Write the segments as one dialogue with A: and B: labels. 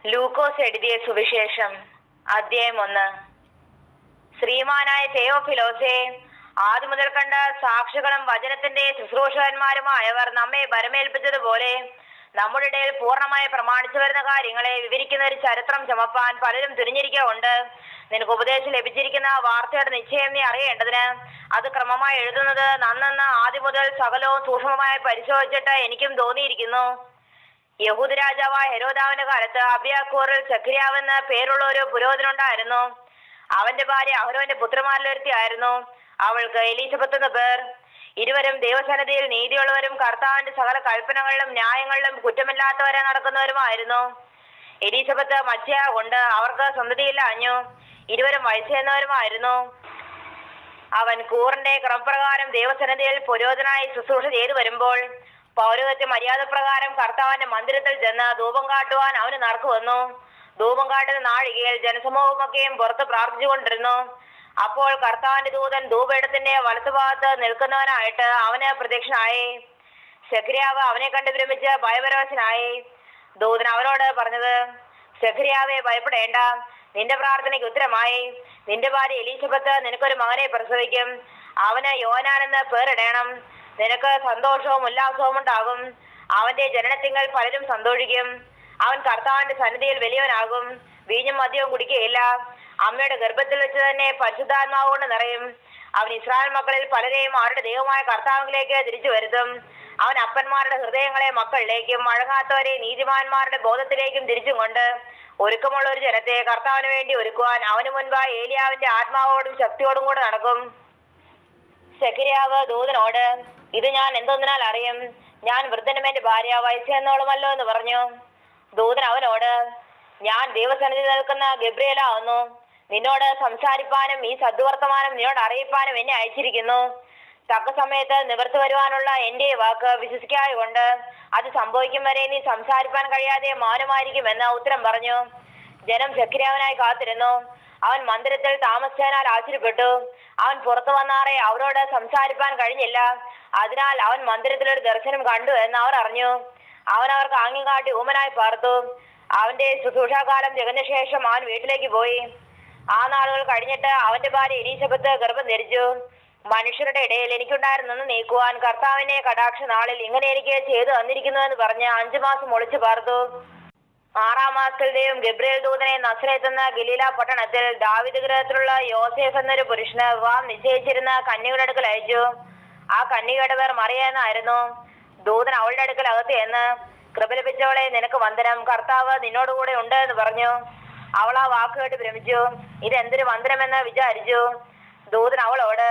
A: ലൂക്കോസ് എഴുതിയ സുവിശേഷം അധ്യായം 1. ശ്രീമാനായ തെയോഫിലോസേ, ആദ്യം മുതൽ കണ്ട സാക്ഷികളും വചനത്തിന്റെ ശുശ്രൂഷകന്മാരുമായവർ നമ്മെ ഭരമേൽപ്പിച്ചതുപോലെ നമ്മുടെ ഇടയിൽ പൂർണ്ണമായി പ്രമാണിച്ചു വരുന്ന കാര്യങ്ങളെ വിവരിക്കുന്ന ഒരു ചരിത്രം ചമപ്പാൻ പലരും തുനിഞ്ഞിരിക്കുന്നുണ്ട്. നിനക്ക് ഉപദേശം ലഭിച്ചിരിക്കുന്ന വാർത്തയുടെ നിശ്ചയം നീ അറിയേണ്ടതിന് അത് ക്രമമായി എഴുതുന്നത് നന്നെന്ന് ആദ്യം മുതൽ സകലവും സൂക്ഷ്മമായി പരിശോധിച്ചിട്ട് എനിക്കും തോന്നിയിരിക്കുന്നു. യഹൂദ രാജാവായ ഹെരോദാവിന്റെ കാലത്ത് അബിയാക്കൂറിൽ സഖര്യാവെന്ന് പേരുള്ള ഒരു പുരോഹിതനുണ്ടായിരുന്നു. അവന്റെ ഭാര്യ അഹരോന്റെ പുത്രന്മാരിലൊരുത്തിയായിരുന്നു. അവൾക്ക് എലീസബത്ത് എന്ന പേർ. ഇരുവരും ദൈവസന്നിധിയിൽ നീതിയുള്ളവരും കർത്താവിന്റെ സകല കൽപ്പനകളിലും ന്യായങ്ങളിലും കുറ്റമില്ലാത്തവരെ നടക്കുന്നവരുമായിരുന്നു. എലീസബത്ത് മച്ചിയ കൊണ്ട് അവർക്ക് സന്തതിയില്ലാഞ്ഞു. ഇരുവരും വയസ്സേന്നവരുമായിരുന്നു. അവൻ കൂറിന്റെ ക്രമപ്രകാരം ദൈവസന്നിധിയിൽ പുരോഹിതനായി ശുശ്രൂഷ ചെയ്തു വരുമ്പോൾ പൗരോഹിത്യ മര്യാദ പ്രകാരം കർത്താവിന്റെ മന്ദിരത്തിൽ ചെന്ന് ധൂപം കാട്ടുവാൻ അവന് നറുക്ക് വന്നു. ധൂപം കാട്ടുന്ന നാഴികയിൽ ജനസമൂഹമൊക്കെയും പുറത്ത് പ്രാർത്ഥിച്ചുകൊണ്ടിരുന്നു. അപ്പോൾ കർത്താവിന്റെ ദൂതൻ ധൂപയിടത്തിന്റെ വലത്തുഭാഗത്ത് നിൽക്കുന്നവനായിട്ട് അവന് പ്രത്യക്ഷനായി. സഖര്യാവ് അവനെ കണ്ട് വിരമിച്ച് ഭയപരവശനായി. ദൂതൻ അവനോട് പറഞ്ഞത്, സഖര്യാവേ, ഭയപ്പെടേണ്ട, നിന്റെ പ്രാർത്ഥനയ്ക്ക് ഉത്തരമായി. നിന്റെ ഭാര്യ എലീസബത്ത് നിനക്കൊരു മകനെ പ്രസവിക്കും. അവന് യോഹന്നാൻ എന്ന് പേരിടണം. നിനക്ക് സന്തോഷവും ഉല്ലാസവും ഉണ്ടാകും. അവന്റെ ജനനത്തിങ്കൽ പലരും സന്തോഷിക്കും. അവൻ കർത്താവിന്റെ സന്നിധിയിൽ വലിയവനാകും. വീഞ്ഞും മദ്യവും കുടിക്കുകയില്ല. അമ്മയുടെ ഗർഭത്തിൽ വെച്ച് തന്നെ പരിശുദ്ധാത്മാവ് കൊണ്ട് നിറയും. അവൻ ഇസ്രായേൽ മക്കളിൽ പലരെയും അവരുടെ ദൈവമായ കർത്താവിലേക്ക് തിരിച്ചു വരുത്തും. അവൻ അപ്പന്മാരുടെ ഹൃദയങ്ങളെ മക്കളിലേക്കും വഴങ്ങാത്തവരെ നീതിമാന്മാരുടെ ബോധത്തിലേക്കും തിരിച്ചും കൊണ്ട് ഒരുക്കമുള്ള ഒരു ജനത്തെ കർത്താവിന് വേണ്ടി ഒരുക്കുവാൻ അവന് മുൻപായി ഏലിയാവിന്റെ ആത്മാവോടും ശക്തിയോടും കൂടെ നടക്കും. സഖര്യാവ് ദൂതനോട്, ഇത് ഞാൻ എന്തൊന്നിനാൽ അറിയും? ഞാൻ വൃദ്ധനും എന്റെ ഭാര്യ വയസ്സെന്നോളുമല്ലോ എന്ന് പറഞ്ഞു. ദൂതൻ അവനോട്, ഞാൻ ദൈവസന്നിധി നിൽക്കുന്ന ഗബ്രിയേലാവുന്നു. നിന്നോട് സംസാരിപ്പാനും ഈ സദ്വർത്തമാനം നിന്നോട് അറിയിപ്പാനും എന്നെ അയച്ചിരിക്കുന്നു. തക്ക സമയത്ത് നിവർത്തി വരുവാനുള്ള എന്റെ വാക്ക് വിശ്വസിക്കാതെ കൊണ്ട് അത് സംഭവിക്കും വരെ നീ സംസാരിപ്പാൻ കഴിയാതെ മൗനമായിരിക്കുമെന്ന് ഉത്തരം പറഞ്ഞു. ജനം സഖര്യാവിനായി കാത്തിരുന്നു. അവൻ മന്ദിരത്തിൽ താമസിച്ചതിനാൽ ആശ്ചര്യപ്പെട്ടു. അവൻ പുറത്തു വന്നാറെ അവരോട് സംസാരിപ്പാൻ കഴിഞ്ഞില്ല. അതിനാൽ അവൻ മന്ദിരത്തിൽ ഒരു ദർശനം കണ്ടു എന്ന് അവർ അറിഞ്ഞു. അവൻ അവർക്ക് ആംഗ്യം കാട്ടി ഊമനായി പാർത്തു. അവന്റെ ശുശ്രൂഷാകാലം തികഞ്ഞ ശേഷം അവൻ വീട്ടിലേക്ക് പോയി. ആ നാളുകൾ കഴിഞ്ഞിട്ട് അവന്റെ ഭാര്യ എലീസബത്ത് ഗർഭം ധരിച്ചു. മനുഷ്യരുടെ ഇടയിൽ എനിക്കുണ്ടായിരുന്നെന്ന് നീക്കുവാൻ കർത്താവിനെ കടാക്ഷ നാളിൽ ഇങ്ങനെ എനിക്ക് ചെയ്തു തന്നിരിക്കുന്നു എന്ന് പറഞ്ഞ് 5 മാസം ഒളിച്ചു പാർത്തു. 6-ാം മാസത്തിൽ ദൈവം ഗബ്രിയേൽ ദൂതനെ നസറേത്ത് എന്ന ഗലീല പട്ടണത്തിൽ ദാവീദ് ഗൃഹത്തിലുള്ള യോസേഫ് എന്നൊരു പുരുഷന് വിവാഹം നിശ്ചയിച്ചിരുന്ന കന്യകയുടെ അടുക്കൽ അയച്ചു. ആ കന്യകയുടെ പേർ മറിയ എന്നായിരുന്നു. ദൂതൻ അവളുടെ അടുക്കൽ അകത്ത് എന്ന്, കൃപ ലഭിച്ചവളെ, നിനക്ക് വന്ദനം, കർത്താവ് നിന്നോടുകൂടെ ഉണ്ട് എന്ന് പറഞ്ഞു. അവൾ ആ വാക്ക് കേട്ട് ഭ്രമിച്ചു. ഇതെന്തൊരു വന്ദനമെന്ന് വിചാരിച്ചു. ദൂതൻ അവളോട്,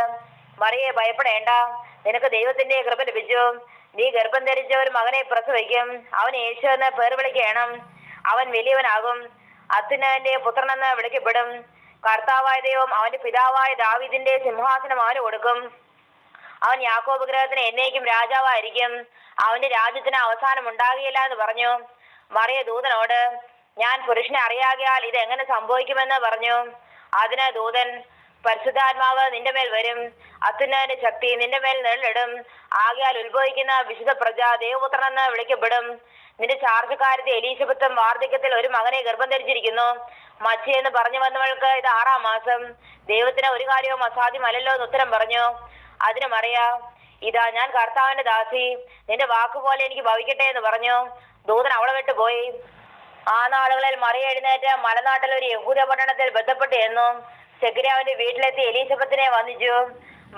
A: മറിയെ, ഭയപ്പെടേണ്ട, നിനക്ക് ദൈവത്തിന്റെ കൃപ ലഭിച്ചു. നീ ഗർഭം ധരിച്ച ഒരു മകനെ പ്രസവിക്കും. അവൻ യേശു എന്ന് പേർ വിളിക്കണം. അവൻ വലിയവനാകും. അത്യുന്നതന്റെ പുത്രനെന്ന് വിളിക്കപ്പെടും. കർത്താവായ ദൈവം അവന്റെ പിതാവായ ദാവീദിന്റെ സിംഹാസനം അവന് കൊടുക്കും. അവൻ യാക്കോബ് ഗൃഹത്തിന് എന്നേക്കും രാജാവായിരിക്കും. അവന്റെ രാജ്യത്തിന് അവസാനം ഉണ്ടാകുകയില്ല എന്ന് പറഞ്ഞു. മറിയ ദൂതനോട്, ഞാൻ പുരുഷനെ അറിയാകിയാൽ ഇത് എങ്ങനെ സംഭവിക്കുമെന്ന് പറഞ്ഞു. അതിന് ദൂതൻ, പരിശുദ്ധാത്മാവ് നിന്റെ മേൽ വരും. അത്യുന്നതന്റെ ശക്തി നിന്റെ മേൽ നിഴലിടും. ആകയാൽ ഉത്ഭവിക്കുന്ന വിശുദ്ധ പ്രജ ദൈവപുത്രനെന്ന് വിളിക്കപ്പെടും. നിന്റെ ചാർച്ചക്കാരത്തി എലീസബത്തും വാർദ്ധക്യത്തിൽ ഒരു മകനെ ഗർഭം ധരിച്ചിരിക്കുന്നു. മച്ചി എന്ന് പറഞ്ഞു വന്നവൾക്ക് ഇത് 6-ാം മാസം. ദൈവത്തിന് ഒരു കാര്യവും അസാധ്യമല്ലല്ലോ എന്ന് ഉത്തരം പറഞ്ഞു. അതിന് മറിയ, ഇതാ ഞാൻ കർത്താവിന്റെ ദാസി, നിന്റെ വാക്കുപോലെ എനിക്ക് ഭവിക്കട്ടെ എന്ന് പറഞ്ഞു. ദൂതൻ അവളെ വിട്ടുപോയി. ആ നാളുകളിൽ മറിയ എഴുന്നേറ്റ് മലനാട്ടിൽ ഒരു യഹൂദ പട്ടണത്തിൽ ബന്ധപ്പെട്ട് എന്നു സഖര്യാവിന്റെ വീട്ടിലെത്തി എലീസബത്തിനെ വന്ദിച്ചു.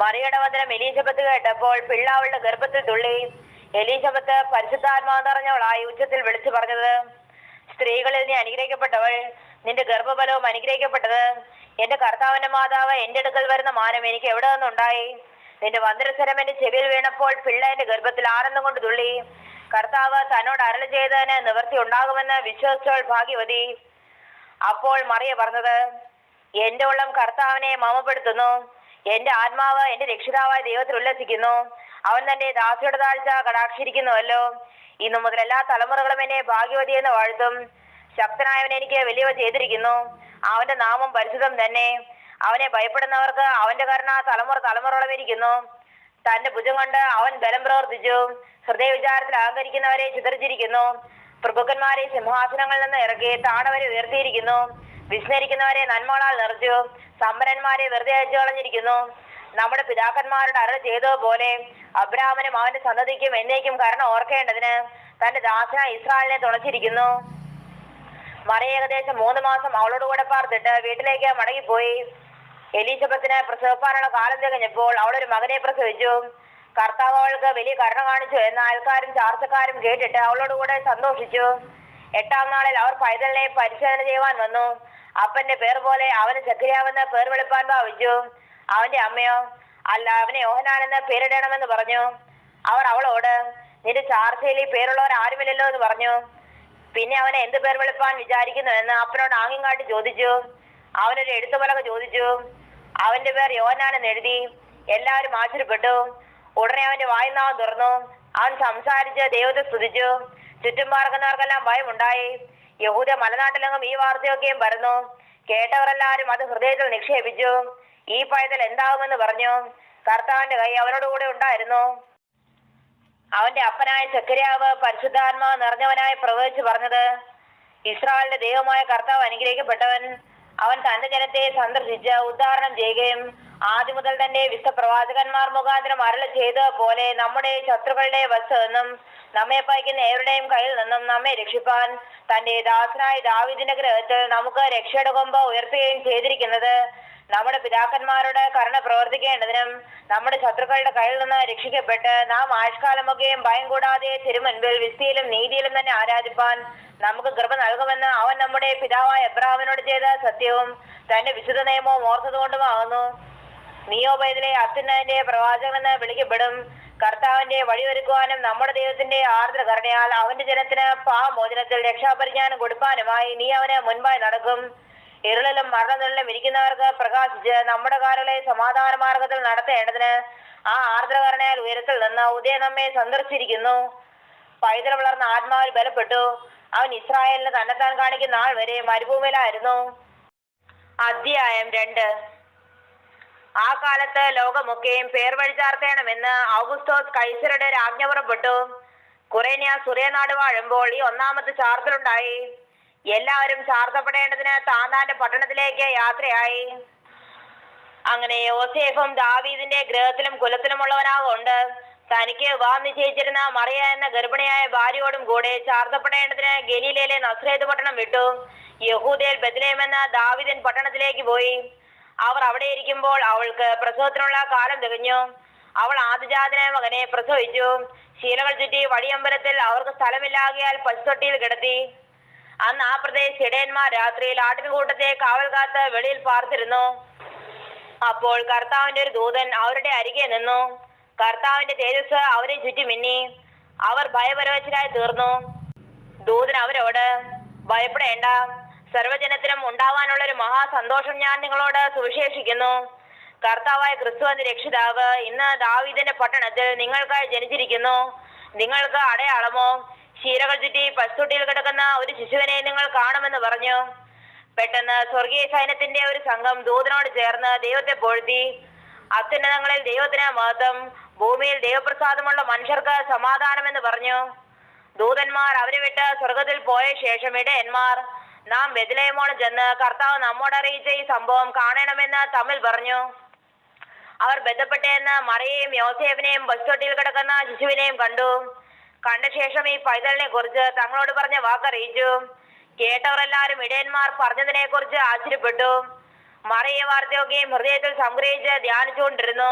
A: മറിയയുടെ വന്ദനം എലീസബത്ത് കേട്ടപ്പോൾ പിള്ള അവളുടെ ഗർഭത്തിൽ തുള്ളി. എലീസബത്ത് പരിശുദ്ധാത്മാവ് നിറഞ്ഞവളായി ഉച്ചത്തിൽ വിളിച്ചു പറഞ്ഞത്, സ്ത്രീകളിൽ നീ അനുഗ്രഹിക്കപ്പെട്ടവൾ, നിന്റെ ഗർഭഫലവും അനുഗ്രഹിക്കപ്പെട്ടത്. എന്റെ കർത്താവിന്റെ മാതാവ് എന്റെ അടുക്കൽ വരുന്ന മാനം എനിക്ക് എവിടെ നിന്നുണ്ടായി? നിന്റെ വന്ദനസ്വരം എന്റെ ചെവിയിൽ വീണപ്പോൾ പിള്ള എന്റെ ഗർഭത്തിൽ ആനന്ദം കൊണ്ട് തുള്ളി. കർത്താവ് തന്നോട് അരുളി ചെയ്തതിന് നിവൃത്തി ഉണ്ടാകുമെന്ന് വിശ്വസിച്ചവൾ ഭാഗ്യവതി. അപ്പോൾ മറിയ പറഞ്ഞത്, എന്റെ ഉള്ളം കർത്താവിനെ മമപ്പെടുത്തുന്നു. എന്റെ ആത്മാവ് എന്റെ രക്ഷിതാവായ ദൈവത്തിൽ ഉല്ലസിക്കുന്നു. അവൻ തന്റെ ദാസിയുടെ താഴ്ച കടാക്ഷിരിക്കുന്നുവല്ലോ. ഇന്നു മുതൽ എല്ലാ തലമുറകളും എന്നെ ഭാഗ്യവതി എന്ന് വാഴ്ത്തും. ശക്തനായവൻ എനിക്ക് വലിയവ ചെയ്തിരിക്കുന്നു. അവന്റെ നാമം പരിശുദ്ധം തന്നെ. അവനെ ഭയപ്പെടുന്നവർക്ക് അവന്റെ കരുണ തലമുറ ഇരിക്കുന്നു. തന്റെ ഭുജം കൊണ്ട് അവൻ ബലം പ്രവർത്തിച്ചു. ഹൃദയ വിചാരത്തിൽ അഹങ്കരിക്കുന്നവരെ ചിതറിച്ചിരിക്കുന്നു. പ്രഭുക്കന്മാരെ സിംഹാസനങ്ങളിൽ നിന്ന് ഇറക്കി താണവരെ ഉയർത്തിയിരിക്കുന്നു. വിസ്മരിക്കുന്നവരെ നന്മകളാൽ നിറച്ചു. സമ്പന്നന്മാരെ വെറുതെ അയച്ചു കളഞ്ഞിരിക്കുന്നു. നമ്മുടെ പിതാക്കന്മാരുടെ അരുളി ചെയ്തതുപോലെ അബ്രാഹാമിനും അവന്റെ സന്തതിക്കും എന്നേക്കും കരുണ ഓർക്കേണ്ടതിന് തന്റെ ദാസനായ ഇസ്രായേലിനെ തുണച്ചിരിക്കുന്നു. മറിയ ഏകദേശം 3 മാസം അവളോട് കൂടെ പാർത്തിട്ട് വീട്ടിലേക്ക് മടങ്ങിപ്പോയി. എലീശബത്തിന് പ്രസവിപ്പാനുള്ള കാലം തികഞ്ഞപ്പോൾ അവളൊരു മകനെ പ്രസവിച്ചു. കർത്താവ് അവൾക്ക് വലിയ കരുണ കാണിച്ചു എന്ന് അയൽക്കാരും ചാർച്ചക്കാരും കേട്ടിട്ട് അവളോട് കൂടെ സന്തോഷിച്ചു. 8-ാം നാളിൽ അവർ പൈതലിനെ പരിശോധന ചെയ്യുവാൻ വന്നു. അപ്പന്റെ പേർ പോലെ അവന് സക്കരിയാവെന്ന് പേർ വിളിപ്പാൻ ഭാവിച്ചു. അവന്റെ അമ്മയോ അല്ല, അവനെ യോഹന്നാനെന്ന് പേരിടണമെന്ന് പറഞ്ഞു. അവർ അവളോട്, നിന്റെ ചാർച്ചയിൽ ഈ പേരുള്ളവർ ആരുമില്ലല്ലോ എന്ന് പറഞ്ഞു. പിന്നെ അവനെ എന്ത് പേർ വിളിപ്പാൻ വിചാരിക്കുന്നു എന്ന് അപ്പനോട് ആംഗ്യം കാട്ടി ചോദിച്ചു. അവനൊരു എഴുത്തുപലക ചോദിച്ചു. അവന്റെ പേർ യോഹന്നാൻ എന്ന് എഴുതി. എല്ലാവരും ആശ്ചര്യപ്പെട്ടു. ഉടനെ അവന്റെ വായുനാവം തുറന്നു. അവൻ സംസാരിച്ച് ദൈവത്തെ സ്തുതിച്ചു. ചുറ്റും പാർക്കുന്നവർക്കെല്ലാം ഭയമുണ്ടായി. യഹൂദ മലനാട്ടിലെങ്ങും ഈ വാർത്തയൊക്കെയും പരന്നു. കേട്ടവരെല്ലാവരും അത് ഹൃദയത്തിൽ നിക്ഷേപിച്ചു. ഈ പൈതൽ എന്താകുമെന്ന് പറഞ്ഞു. കർത്താവിന്റെ കൈ അവനോടുകൂടെ ഉണ്ടായിരുന്നു. അവന്റെ അപ്പനായ സക്കരിയാവ് പരിശുദ്ധാത്മാവ് നിറഞ്ഞവനായി പ്രവചിച്ചു പറഞ്ഞത്, ഇസ്രായേലിന്റെ ദൈവമായ കർത്താവ് അനുഗ്രഹിക്കപ്പെട്ടവൻ. അവൻ തന്റെ ജനത്തെ സന്ദർശിച്ച് ഉദ്ധാരണം ചെയ്യുകയും ആദ്യം മുതൽ തന്നെ വിശുദ്ധ പ്രവാചകന്മാർ മുഖാന്തരം അരുളി ചെയ്ത പോലെ നമ്മുടെ ശത്രുക്കളുടെ വശത്തു നിന്നും നമ്മെ പയക്കുന്ന ഏവരുടെയും കയ്യിൽ നിന്നും നമ്മെ രക്ഷിപ്പാൻ തന്റെ ദാസനായ ദാവീദിന്റെ ഗൃഹത്തിൽ നമുക്ക് രക്ഷയുടെ കൊമ്പ് ഉയർത്തുകയും ചെയ്തിരിക്കുന്നത് നമ്മുടെ പിതാക്കന്മാരോട് കരുണ പ്രവർത്തിക്കേണ്ടതിനും നമ്മുടെ ശത്രുക്കളുടെ കയ്യിൽ നിന്ന് രക്ഷിക്കപ്പെട്ട് നാം ആയുഷ്കാലമൊക്കെയും ഭയം കൂടാതെ തിരുമുൻപിൽ വിശുദ്ധിയിലും നീതിയിലും തന്നെ ആരാധിപ്പാൻ നമുക്ക് കൃപ നൽകുമെന്ന് അവൻ നമ്മുടെ പിതാവായ എബ്രാഹാമിനോട് ചെയ്ത സത്യവും തന്റെ വിശുദ്ധ നിയമവും ഓർത്തതുകൊണ്ടുമാകുന്നു. നീയോ പൈതലെ അത്യുന്നതന്റെ പ്രവാചകനെന്ന് വിളിക്കപ്പെടും. കർത്താവിന്റെ വഴിയൊരുക്കുവാനും നമ്മുടെ ദൈവത്തിന്റെ ആർദ്ര കരുണയാൽ അവന്റെ ജനത്തിന് പാപമോചനത്തിൽ രക്ഷാപരിജ്ഞാനം കൊടുക്കാനുമായി നീ അവന് മുൻപായി നടക്കും. ഇരുളിലും മരണനിലും ഇരിക്കുന്നവർക്ക് പ്രകാശിച്ച് നമ്മുടെ കാലുകളെ സമാധാന മാർഗത്തിൽ നടത്തേണ്ടതിന് ആ ആർദ്രകരണയാൽ ഉയരത്തിൽ നിന്ന് ഉദയം നമ്മെ സന്ദർശിച്ചിരിക്കുന്നു. പൈതൽ വളർന്ന ആത്മാവിൽ ബലപ്പെട്ടു. അവൻ ഇസ്രായേലിന് തന്നെത്താൻ കാണിക്കുന്ന നാൾ വരെ മരുഭൂമിയിലായിരുന്നു. അധ്യായം 2. ആ കാലത്ത് ലോകമൊക്കെയും പേർ വഴിചാർത്തേണമെന്ന് ഔഗുസ്തോസ് കൈസരുടെ ആജ്ഞ പുറപ്പെട്ടു. കുറേന്യ സുറിയനാട് വാഴുമ്പോൾ ഈ 1-ാമത്തെ ചാർത്തലുണ്ടായി. എല്ലാവരും ചാർത്തപ്പെടേണ്ടതിന് താന്താന്റെ പട്ടണത്തിലേക്ക് യാത്രയായി. അങ്ങനെ യോസേഫും ദാവീദിന്റെ ഗൃഹത്തിലും കുലത്തിലുമുള്ളവനാകൊണ്ട് തനിക്ക് വിവാഹം നിശ്ചയിച്ചിരുന്ന മറിയ എന്ന ഗർഭിണിയായ ഭാര്യയോടും കൂടെ ചാർത്തപ്പെടേണ്ടതിന് ഗലീലയിലെ നസ്രേത്ത് പട്ടണം വിട്ടു. യഹൂദയിൽ ബെത്ലഹേം എന്ന ദാവീദൻ പട്ടണത്തിലേക്ക് പോയി. അവർ അവിടെ ഇരിക്കുമ്പോൾ അവൾക്ക് പ്രസവത്തിനുള്ള കാലം തികഞ്ഞു. അവൾ ആദ്യജാതനായ മകനെ പ്രസവിച്ചു. ശീലകൾ ചുറ്റി വഴിയമ്പലത്തിൽ അവർക്ക് സ്ഥലമില്ലാകിയാൽ പശുത്തൊട്ടിയിൽ കിടത്തി. അന്ന് ആ പ്രദേശ ഇടയന്മാർ രാത്രിയിൽ ആട്ടിൻകൂട്ടത്തെ കാവൽ കാത്ത് വെളിയിൽ പാർത്തിരുന്നു. അപ്പോൾ കർത്താവിന്റെ ഒരു ദൂതൻ അവരുടെ അരികെ നിന്നു. കർത്താവിന്റെ തേജസ് അവരെ ചുറ്റി മിന്നി. അവർ ഭയപരവശരായി തീർന്നു. ദൂതൻ അവരോട്, ഭയപ്പെടേണ്ട, സർവ്വജനത്തിനും ഉണ്ടാവാനുള്ള ഒരു മഹാസന്തോഷം ഞാൻ നിങ്ങളോട് സുവിശേഷിക്കുന്നു. കർത്താവായ ക്രിസ്തു എന്ന രക്ഷിതാവ് ഇന്ന് ദാവീദിന്റെ പട്ടണത്തിൽ നിങ്ങൾക്കായി ജനിച്ചിരിക്കുന്നു. നിങ്ങൾക്ക് അടയാളമോ, ശീലകൾ ചുറ്റി പശുത്തൊട്ടിയിൽ കിടക്കുന്ന ഒരു ശിശുവിനെ നിങ്ങൾ കാണുമെന്ന് പറഞ്ഞു. പെട്ടെന്ന് സ്വർഗീയ സൈന്യത്തിന്റെ ഒരു സംഘം ദൂതനോട് ചേർന്ന് ദൈവത്തെ പൊഴുത്തി, അത്യുന്നതങ്ങളിൽ ദൈവത്തിന് മഹത്വം, ഭൂമിയിൽ ദൈവപ്രസാദമുള്ള മനുഷ്യർക്ക് സമാധാനമെന്ന് പറഞ്ഞു. ദൂതന്മാർ അവരെ വിട്ട് സ്വർഗത്തിൽ പോയ ശേഷം ഇടയന്മാർ, നാം ബെത്ലഹേമോളം ചെന്ന് കർത്താവ് നമ്മോട് അറിയിച്ച ഈ സംഭവം കാണണമെന്ന് തമ്മിൽ പറഞ്ഞു. അവർ ബന്ധപ്പെട്ടെന്ന് മറിയയും യോസേഫിനെയും പശുത്തൊട്ടിയിൽ കിടക്കുന്ന ശിശുവിനെയും കണ്ടു. കണ്ട ശേഷം ഈ പൈതലിനെ കുറിച്ച് തങ്ങളോട് പറഞ്ഞ വാക്കറിയിച്ചു. കേട്ടവരെല്ലാരും ഇടയന്മാർ പറഞ്ഞതിനെ കുറിച്ച് ആശ്ചര്യപ്പെട്ടു. മറിയ വാർത്തയൊക്കെയും ഹൃദയത്തിൽ സംഗ്രഹിച്ച് ധ്യാനിച്ചുകൊണ്ടിരുന്നു.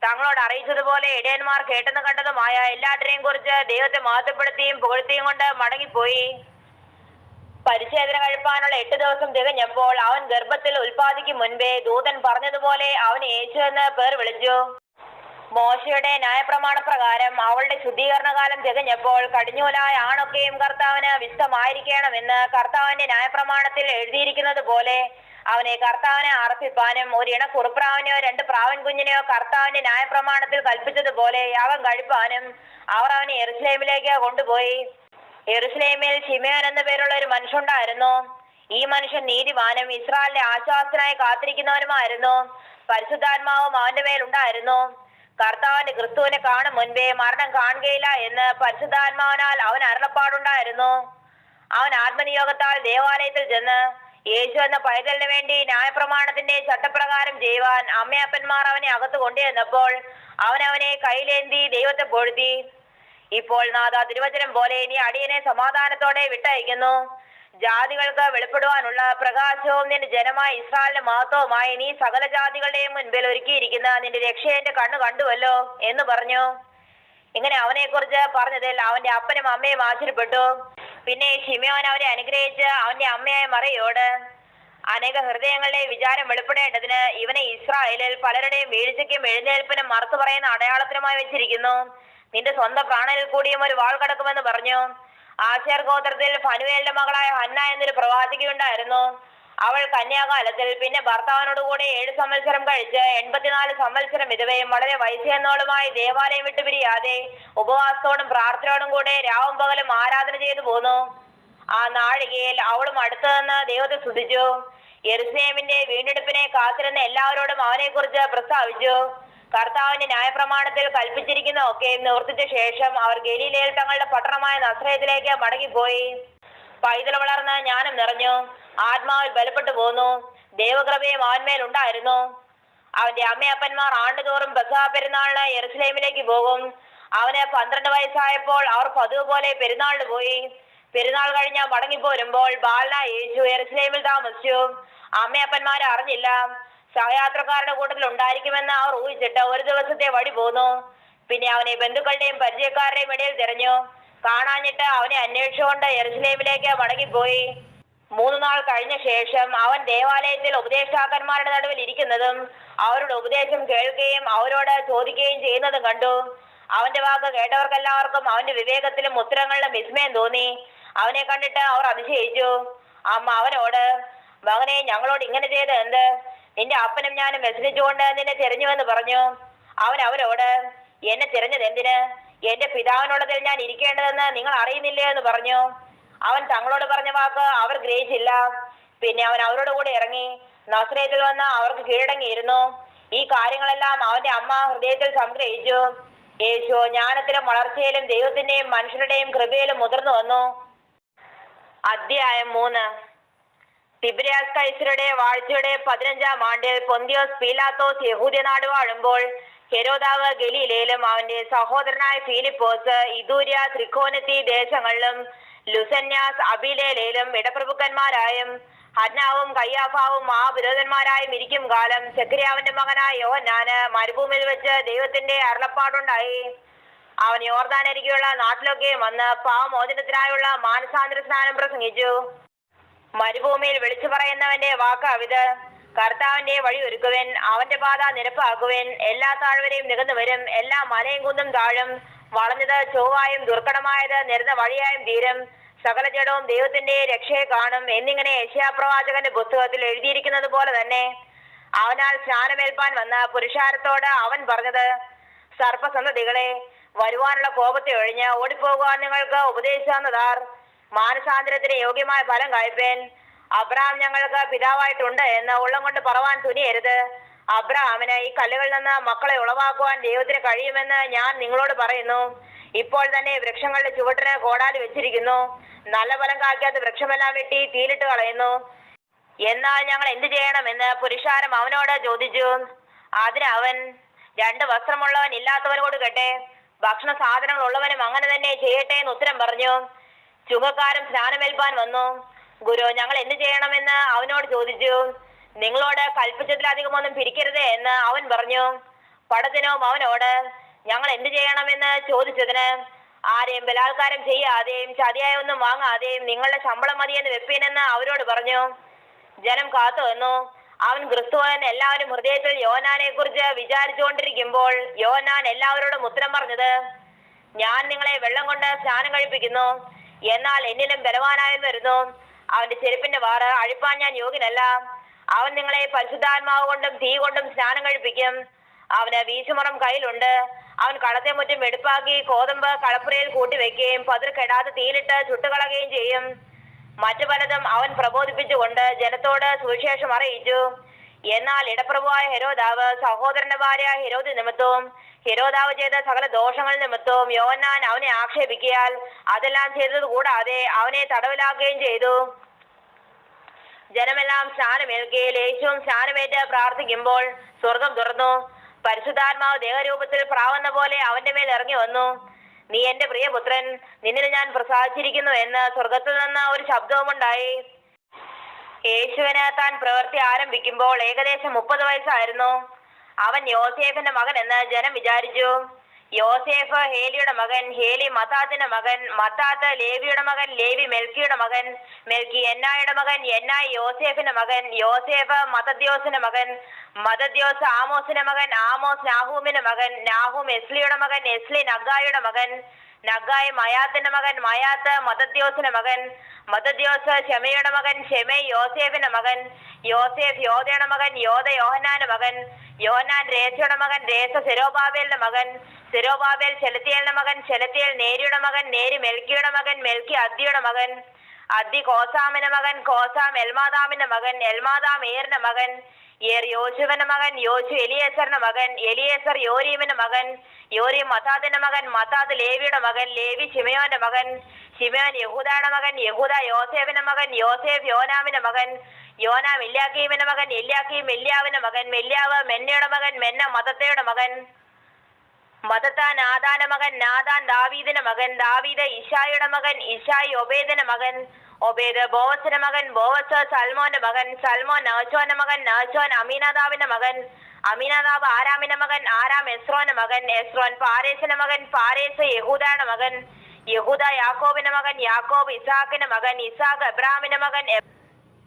A: തങ്ങളോട് അറിയിച്ചതുപോലെ ഇടയന്മാർ കേട്ടെന്ന് കണ്ടതുമായ എല്ലാറ്റിനെയും കുറിച്ച് ദൈവത്തെ മഹത്വപ്പെടുത്തിയും പുകഴ്ത്തിയും കൊണ്ട് മടങ്ങിപ്പോയി. പരിച്ഛേദന കഴിപ്പാനുള്ള 8 ദിവസം തികഞ്ഞപ്പോൾ അവൻ ഗർഭത്തിൽ ഉൽപ്പാദിക്കും മുൻപേ ദൂതൻ പറഞ്ഞതുപോലെ അവന് യേശു എന്ന് പേർ വിളിച്ചു. മോശയുടെ ന്യായപ്രമാണ പ്രകാരം അവളുടെ ശുദ്ധീകരണ കാലം തികഞ്ഞപ്പോൾ കടിഞ്ഞൂലായ ആണൊക്കെയും കർത്താവിന് വിശുദ്ധമായിരിക്കണമെന്ന് കർത്താവിന്റെ ന്യായപ്രമാണത്തിൽ എഴുതിയിരിക്കുന്നത് പോലെ അവനെ കർത്താവിനെ അർപ്പിപ്പാനും ഒരു ഇണക്കുറുപ്രാവിനെയോ 2 പ്രാവൻ കുഞ്ഞിനെയോ കർത്താവിന്റെ ന്യായപ്രമാണത്തിൽ കൽപ്പിച്ചതുപോലെ യാഗം കഴിപ്പാനും അവർ അവനെ യെരുശലേമിലേക്ക് കൊണ്ടുപോയി. യെരുശലേമിൽ ശിമയോൻ എന്ന പേരുള്ള ഒരു മനുഷ്യനുണ്ടായിരുന്നു. ഈ മനുഷ്യൻ നീതിമാനും ഇസ്രായേലിന്റെ ആശ്വാസനായി കാത്തിരിക്കുന്നവനുമായിരുന്നു. പരിശുദ്ധാത്മാവും അവന്റെ മേലുണ്ടായിരുന്നു. കർത്താവിന്റെ ക്രിസ്തുവിനെ കാണും മുൻപേ മരണം കാണുകയില്ല എന്ന് പരിശുദ്ധാത്മാവിനാൽ അവൻ അരുളപ്പാടുണ്ടായിരുന്നു. അവൻ ആത്മനിയോഗത്താൽ ദേവാലയത്തിൽ ചെന്ന് യേശു എന്ന പൈതലിന് വേണ്ടി ന്യായപ്രമാണത്തിന്റെ ചട്ടപ്രകാരം ചെയ്യുവാൻ അമ്മയപ്പന്മാർ അവനെ അകത്ത് കൊണ്ടുവന്നപ്പോൾ അവനെ കയ്യിലേന്തി ദൈവത്തെ പൊഴുത്തി. ഇപ്പോൾ നാഥ, തിരുവചനം പോലെ നീ അടിയനെ സമാധാനത്തോടെ വിട്ടയക്കുന്നു. ജാതികൾക്ക് വെളിപ്പെടുവാനുള്ള പ്രകാശവും നിന്റെ ജനമായ ഇസ്രായേലിന്റെ മഹത്വവുമായി നീ സകല ജാതികളുടെയും മുൻപിൽ ഒരുക്കിയിരിക്കുന്ന നിന്റെ രക്ഷയെ എന്റെ കണ്ണു കണ്ടുവല്ലോ എന്ന് പറഞ്ഞു. ഇങ്ങനെ അവനെ കുറിച്ച് പറഞ്ഞതിൽ അവന്റെ അപ്പനും അമ്മയും ആശ്ചര്യപ്പെട്ടു. പിന്നെ ശിമയോൻ അവനെ അനുഗ്രഹിച്ച് അവന്റെ അമ്മയായ മറിയോട്, അനേക ഹൃദയങ്ങളുടെ വിചാരം വെളിപ്പെടേണ്ടതിന് ഇവനെ ഇസ്രായേലിൽ പലരുടെയും വീഴ്ചയ്ക്കും എഴുന്നേൽപ്പിനും മറുത്തു പറയുന്ന അടയാളത്തിനുമായി വെച്ചിരിക്കുന്നു. നിന്റെ സ്വന്തം പ്രാണനിൽ കൂടിയും ഒരു വാൾ കടക്കുമെന്ന് പറഞ്ഞു. ആശേർ ഗോത്രത്തിൽ ഫനുവേലിന്റെ മകളായ ഹന്ന എന്നൊരു പ്രവാചികയുണ്ടായിരുന്നു. അവൾ കന്യാകാലത്തിൽ പിന്നെ ഭർത്താവിനോടുകൂടി 7 സംവത്സരം കഴിച്ച് 84 സംവത്സരം വിധവയും വളരെ വയസ്സെന്നോളുമായി ദേവാലയം വിട്ടുപിരിയാതെ ഉപവാസത്തോടും പ്രാർത്ഥനയോടും കൂടെ രാവും പകലും ആരാധന ചെയ്തു പോന്നു. ആ നാഴികയിൽ അവളും അടുത്തു നിന്ന് ദൈവത്തെ സ്തുതിച്ചു. യെരുശലേമിന്റെ വീണ്ടെടുപ്പിനെ കാത്തിരുന്ന എല്ലാവരോടും അവനെ കുറിച്ച് പ്രസ്താവിച്ചു. കർത്താവിന്റെ ന്യായപ്രമാണത്തിൽ കൽപ്പിച്ചിരിക്കുന്ന ഒക്കെ നിവർത്തിച്ച ശേഷം അവർ ഗലീലയിൽ തങ്ങളുടെ പട്ടണമായ നസ്രയത്തിലേക്ക് മടങ്ങിപ്പോയി. പൈതൽ വളർന്ന് ജ്ഞാനം നിറഞ്ഞു, ആത്മാവിൽ ബലപ്പെട്ടു പോന്നു. ദൈവകൃപയും അവന്മേൽ ഉണ്ടായിരുന്നു. അവന്റെ അമ്മയപ്പന്മാർ ആണ്ടുതോറും പെസഹ പെരുന്നാളിന് യെരുശലേമിലേക്ക് പോകും. അവന് 12 വയസ്സായപ്പോൾ അവർ പതിവ് പോലെ പെരുന്നാളിന് പോയി. പെരുന്നാൾ കഴിഞ്ഞ് മടങ്ങിപ്പോരുമ്പോൾ ബാലനായ യേശു യെരുശലേമിൽ താമസിച്ചു. അമ്മയപ്പന്മാരെ അറിഞ്ഞില്ല. സഹയാത്രക്കാരുടെ കൂട്ടത്തിൽ ഉണ്ടായിരിക്കുമെന്ന് അവർ ഊഹിച്ചിട്ട് ഒരു ദിവസത്തെ വഴി പോന്നു. പിന്നെ അവനെ ബന്ധുക്കളുടെയും പരിചയക്കാരുടെയും ഇടയിൽ തിരഞ്ഞു. കാണാഞ്ഞിട്ട് അവനെ അന്വേഷിച്ചുകൊണ്ട് യെരുശലേമിലേക്ക് മടങ്ങിപ്പോയി. 3 നാൾ കഴിഞ്ഞ ശേഷം അവൻ ദേവാലയത്തിൽ ഉപദേഷ്ടാക്കന്മാരുടെ നടുവിൽ ഇരിക്കുന്നതും അവരുടെ ഉപദേശം കേൾക്കുകയും അവരോട് ചോദിക്കുകയും ചെയ്യുന്നതും കണ്ടു. അവന്റെ വാക്ക് കേട്ടവർക്കെല്ലാവർക്കും അവന്റെ വിവേകത്തിലും ഉത്തരങ്ങളിലും വിസ്മയം തോന്നി. അവനെ കണ്ടിട്ട് അവർ അതിശയിച്ചു. അമ്മ അവനോട്, മകനെ, ഞങ്ങളോട് ഇങ്ങനെ ചെയ്ത് എന്ത്? നിന്റെ അപ്പനും ഞാനും വ്യസനിച്ചുകൊണ്ട് നിന്നെ തിരഞ്ഞുവെന്ന് പറഞ്ഞു. അവൻ അവരോട്, എന്നെ തിരഞ്ഞത് എന്തിന്? എന്റെ പിതാവിനുള്ളതിൽ ഞാൻ ഇരിക്കേണ്ടതെന്ന് നിങ്ങൾ അറിയുന്നില്ലേ എന്ന് പറഞ്ഞു. അവൻ തങ്ങളോട് പറഞ്ഞ വാക്ക് അവർ ഗ്രഹിച്ചില്ല. പിന്നെ അവൻ അവരോട് കൂടെ ഇറങ്ങി നസ്രയത്തിൽ വന്ന് അവർക്ക് കീഴടങ്ങിയിരുന്നു. ഈ കാര്യങ്ങളെല്ലാം അവന്റെ അമ്മ ഹൃദയത്തിൽ സംഗ്രഹിച്ചു. യേശു ജ്ഞാനത്തിലും വളർച്ചയിലും ദൈവത്തിന്റെയും മനുഷ്യരുടെയും കൃപയിലും മുതിർന്നു വന്നു. അധ്യായം 3. തിബിരിയാസ് കൈസരുടെ വാഴ്ചയുടെ 15-ാം ആണ്ടിൽ പൊന്തിയോസ് പീലാത്തോസ് യഹൂദ്യനാട് വാഴുമ്പോൾ ഹെരോദാവ് ഗലീലയിലും അവന്റെ സഹോദരനായ ഫിലിപ്പോസ് ഇദൂര്യ ത്രിക്കോനത്തി ദേശങ്ങളിലും ലുസന്യാസ് അബിലേലയിലും ഇടപ്രഭുക്കന്മാരായും ഹന്നാവും കയ്യാഫാവും മഹാപുരോഹിതന്മാരായും ഇരിക്കും കാലം സെക്കരിയാവിന്റെ മകനായ യോഹന്നാന് മരുഭൂമിയിൽ വെച്ച് ദൈവത്തിന്റെ അരുളപ്പാടുണ്ടായി. അവൻ യോർദാനരികെയുള്ള നാട്ടിലൊക്കെയും വന്ന് പാവമോചനത്തിനായുള്ള മാനസാന്തര സ്നാനം പ്രസംഗിച്ചു. മരുഭൂമിയിൽ വിളിച്ചു പറയുന്നവന്റെ വാക്കാവിത്: കർത്താവിന്റെ വഴി ഒരുക്കുവൻ, അവന്റെ പാത നിരപ്പാക്കുവൻ. എല്ലാ താഴ്വരയും നികന്നു വരും, എല്ലാ മലയും കുന്നും താഴും. വളഞ്ഞത് ചൊവ്വായും ദുർഘടമായത് നിരന്ന വഴിയായും തീരും. സകല ജഡവും ദൈവത്തിന്റെ രക്ഷയെ കാണും എന്നിങ്ങനെ യെശയ്യാപ്രവാചകന്റെ പുസ്തകത്തിൽ എഴുതിയിരിക്കുന്നത് പോലെ തന്നെ അവനാൽ സ്നാനമേൽപ്പാൻ വന്ന പുരുഷാരത്തോട് അവൻ പറഞ്ഞത്: സർപ്പസന്തതികളെ, വരുവാനുള്ള കോപത്തെ ഒഴിഞ്ഞ് ഓടിപ്പോകുവാൻ നിങ്ങൾക്ക് ഉപദേശിച്ചു തന്നതാർ. മാനസാന്തരത്തിന് യോഗ്യമായ ഫലം കായ്പേൻ. അബ്രഹാം ഞങ്ങൾക്ക് പിതാവായിട്ടുണ്ട് എന്ന് ഉള്ളം കൊണ്ട് പറവാൻ തുനിയരുത്. അബ്രഹാമിന് ഈ കല്ലുകളിൽ നിന്ന് മക്കളെ ഉളവാക്കുവാൻ ദൈവത്തിന് കഴിയുമെന്ന് ഞാൻ നിങ്ങളോട് പറയുന്നു. ഇപ്പോൾ തന്നെ വൃക്ഷങ്ങളുടെ ചുവട്ടിന് കോടാലി വെച്ചിരിക്കുന്നു. നല്ല ഫലം കായ്ക്കാത്ത വൃക്ഷമെല്ലാം വെട്ടി തീയിലിട്ട് കളയുന്നു. എന്നാൽ ഞങ്ങൾ എന്ത് ചെയ്യണമെന്ന് പുരുഷാരം അവനോട് ചോദിച്ചു. അതിന് അവൻ: 2 വസ്ത്രമുള്ളവൻ ഇല്ലാത്തവനോട് കേട്ടെ, ഭക്ഷണ സാധനങ്ങൾ ഉള്ളവനും അങ്ങനെ തന്നെ ചെയ്യട്ടെ എന്ന് ഉത്തരം പറഞ്ഞു. ചുങ്കക്കാരും സ്നാനമേൽപ്പാൻ വന്നു. ഗുരു, ഞങ്ങൾ എന്ത് ചെയ്യണമെന്ന് അവനോട് ചോദിച്ചു. നിങ്ങളോട് കൽപ്പിച്ചതിലധികമൊന്നും പിരിക്കരുത് എന്ന് അവൻ പറഞ്ഞു. പടജനവും അവനോട് ഞങ്ങൾ എന്ത് ചെയ്യണമെന്ന് ചോദിച്ചതിന്: ആരെയും ബലാത്കാരം ചെയ്യാതെയും ചതിയായ ഒന്നും വാങ്ങാതെയും നിങ്ങളുടെ ശമ്പളം മതിയെന്ന് വെപ്പീനെന്ന് അവരോട് പറഞ്ഞു. ജനം കാത്തു വന്നു. അവൻ ക്രിസ്തുവൻ എല്ലാവരും ഹൃദയത്തിൽ യോഹന്നാനെ കുറിച്ച് വിചാരിച്ചുകൊണ്ടിരിക്കുമ്പോൾ യോഹന്നാൻ എല്ലാവരോടും ഉത്തരം പറഞ്ഞത്: ഞാൻ നിങ്ങളെ വെള്ളം കൊണ്ട് സ്നാനം കഴിപ്പിക്കുന്നു, എന്നാൽ എന്നിലും ബലവാനായവൻ വരുന്നു. അവന്റെ ചെരുപ്പിന്റെ വാറ് അഴിപ്പാൻ ഞാൻ യോഗ്യനല്ല. അവൻ നിങ്ങളെ പരിശുദ്ധാത്മാവ് കൊണ്ടും തീ കൊണ്ടും സ്നാനം കഴിപ്പിക്കും. അവന് വീശുമുറം കയ്യിലുണ്ട്. അവൻ കളത്തെ മുറ്റും എടുപ്പാക്കി കോതമ്പ് കളപ്പുരയിൽ കൂട്ടിവെക്കുകയും പതിർ കെടാതെ തീയിലിട്ട് ചുട്ടുകളയുകയും ചെയ്യും. മറ്റു പലതും അവൻ പ്രബോധിപ്പിച്ചുകൊണ്ട് ജനത്തോട് സുവിശേഷം അറിയിച്ചു. എന്നാൽ ഇടപ്രഭുവായ ഹെരോദാവ് സഹോദരന്റെ ഭാര്യ ഹെരോദ് നിമിത്തവും ഹെരോദാവ് ചെയ്ത സകല ദോഷങ്ങൾ നിമിത്തവും യോഹന്നാൻ അവനെ ആക്ഷേപിക്കിയാൽ അതെല്ലാം ചെയ്തത് കൂടാതെ അവനെ തടവിലാക്കുകയും ചെയ്തു. ജനമെല്ലാം സ്നാനമേൽക്കുകയിൽ യേശുവും സ്നാനമേറ്റ് പ്രാർത്ഥിക്കുമ്പോൾ സ്വർഗം തുറന്നു. പരിശുദ്ധാത്മാവ് ദേഹരൂപത്തിൽ പ്രാവുന്ന പോലെ അവന്റെ മേൽ ഇറങ്ങി വന്നു. നീ എന്റെ പ്രിയപുത്രൻ, നിന്നിൽ ഞാൻ പ്രസാദിച്ചിരിക്കുന്നു എന്ന് സ്വർഗത്തിൽ നിന്ന് ഒരു ശബ്ദവുമുണ്ടായി. യേശുവിന് താൻ പ്രവൃത്തി ആരംഭിക്കുമ്പോൾ ഏകദേശം 30 വയസ്സായിരുന്നു. അവൻ യോസേഫിന്റെ മകൻ എന്ന് ജനം വിചാരിച്ചു. യോസേഫ് ഹേലിയുടെ മകൻ, ഹേലി മത്താത്തിന്റെ മകൻ, മത്താത്ത് ലേവിയുടെ മകൻ, ലേവി മെൽക്കിയുടെ മകൻ, മെൽക്കി എന്നായുടെ മകൻ, എന്നായി യോസേഫിന്റെ മകൻ, യോസേഫ് മത്തദ്യോസിന്റെ മകൻ, മത്തദ്യോസ് ആമോസിന്റെ മകൻ, ആമോസ് നാഹൂമിന്റെ മകൻ, നാഹൂം എസ്ലിയുടെ മകൻ, എസ്ലി നഗ്ഗായിയുടെ മകൻ, നഗ്ഗായി മയാത്തിന്റെ മകൻ, മയാത്ത് മത്തദ്യോസിന്റെ മകൻ, മത്തദ്യോസ് ഷെമയുടെ മകൻ, ഷെമൈ യോസേഫിന്റെ മകൻ, യോസേഫ് യോദയുടെ മകൻ, യോദ യോഹന്നാന്റെ മകൻ, യോഹന്നാൻ രേസയുടെ മകൻ, രേസ സെരോബാബേലിന്റെ മകൻ, സെരോബാബേൽ ശെലത്തിയേലിന്റെ മകൻ, ശെലത്തിയേൽ നേരിയുടെ മകൻ, നേരി മെൽക്കിയുടെ മകൻ, മെൽക്കി അദ്ദിയുടെ മകൻ, അദ്ദി കോസാമിന്റെ മകൻ, കോസാം എൽമാദാമിന്റെ മകൻ, എൽമാദാം ഏറിന്റെ മകൻ, ഏർ യോശുവിന്റെ മകൻ, യോശു എലിയേസറിന്റെ മകൻ, എലിയേസർ യോരീമിന്റെ മകൻ, യോരീം മത്താത്തിന്റെ മകൻ, മത്താത്ത് ലേവിയുടെ മകൻ, ലേവി ശിമയോന്റെ മകൻ, ശിമയോൻ യഹൂദയുടെ മകൻ, യഹൂദ യോസേഫിന്റെ മകൻ, യോസേഫ് യോനാമിന്റെ മകൻ, യോനാം ഇല്യാക്കീമിന്റെ മകൻ, ഇല്യാക്കീം മെല്യാവിന്റെ മകൻ, മെല്യാവ് മെന്നയുടെ മകൻ, മെന്ന മത്തത്തയുടെ മകൻ, മത്തത്ത നാദാന്റെ മകൻ, നാദാൻ ദാവീദിന്റെ മകൻ, ദാവീദ് ഇശായിയുടെ മകൻ, ഇശായി ഒബേദിന്റെ മകൻ, ഒബേദ് ബോവസിന്റെ മകൻ, ബോവസ് സൽമോന്റെ മകൻ, സൽമോൻ നഹശോന്റെ മകൻ, നഹശോൻ അമീനാദാബിന്റെ മകൻ, അമീനാദാബ് ആരാമിന്റെ മകൻ, ആരാം എസ്രോന്റെ മകൻ, എസ്രോൻ പാരേസിന്റെ മകൻ, പാരേസ് യഹൂദയുടെ മകൻ, യഹൂദ യാക്കോബിന്റെ മകൻ, യാക്കോബ് ഇസാഖിന്റെ മകൻ, ഇസാഖ് എബ്രാമിന്റെ മകൻ,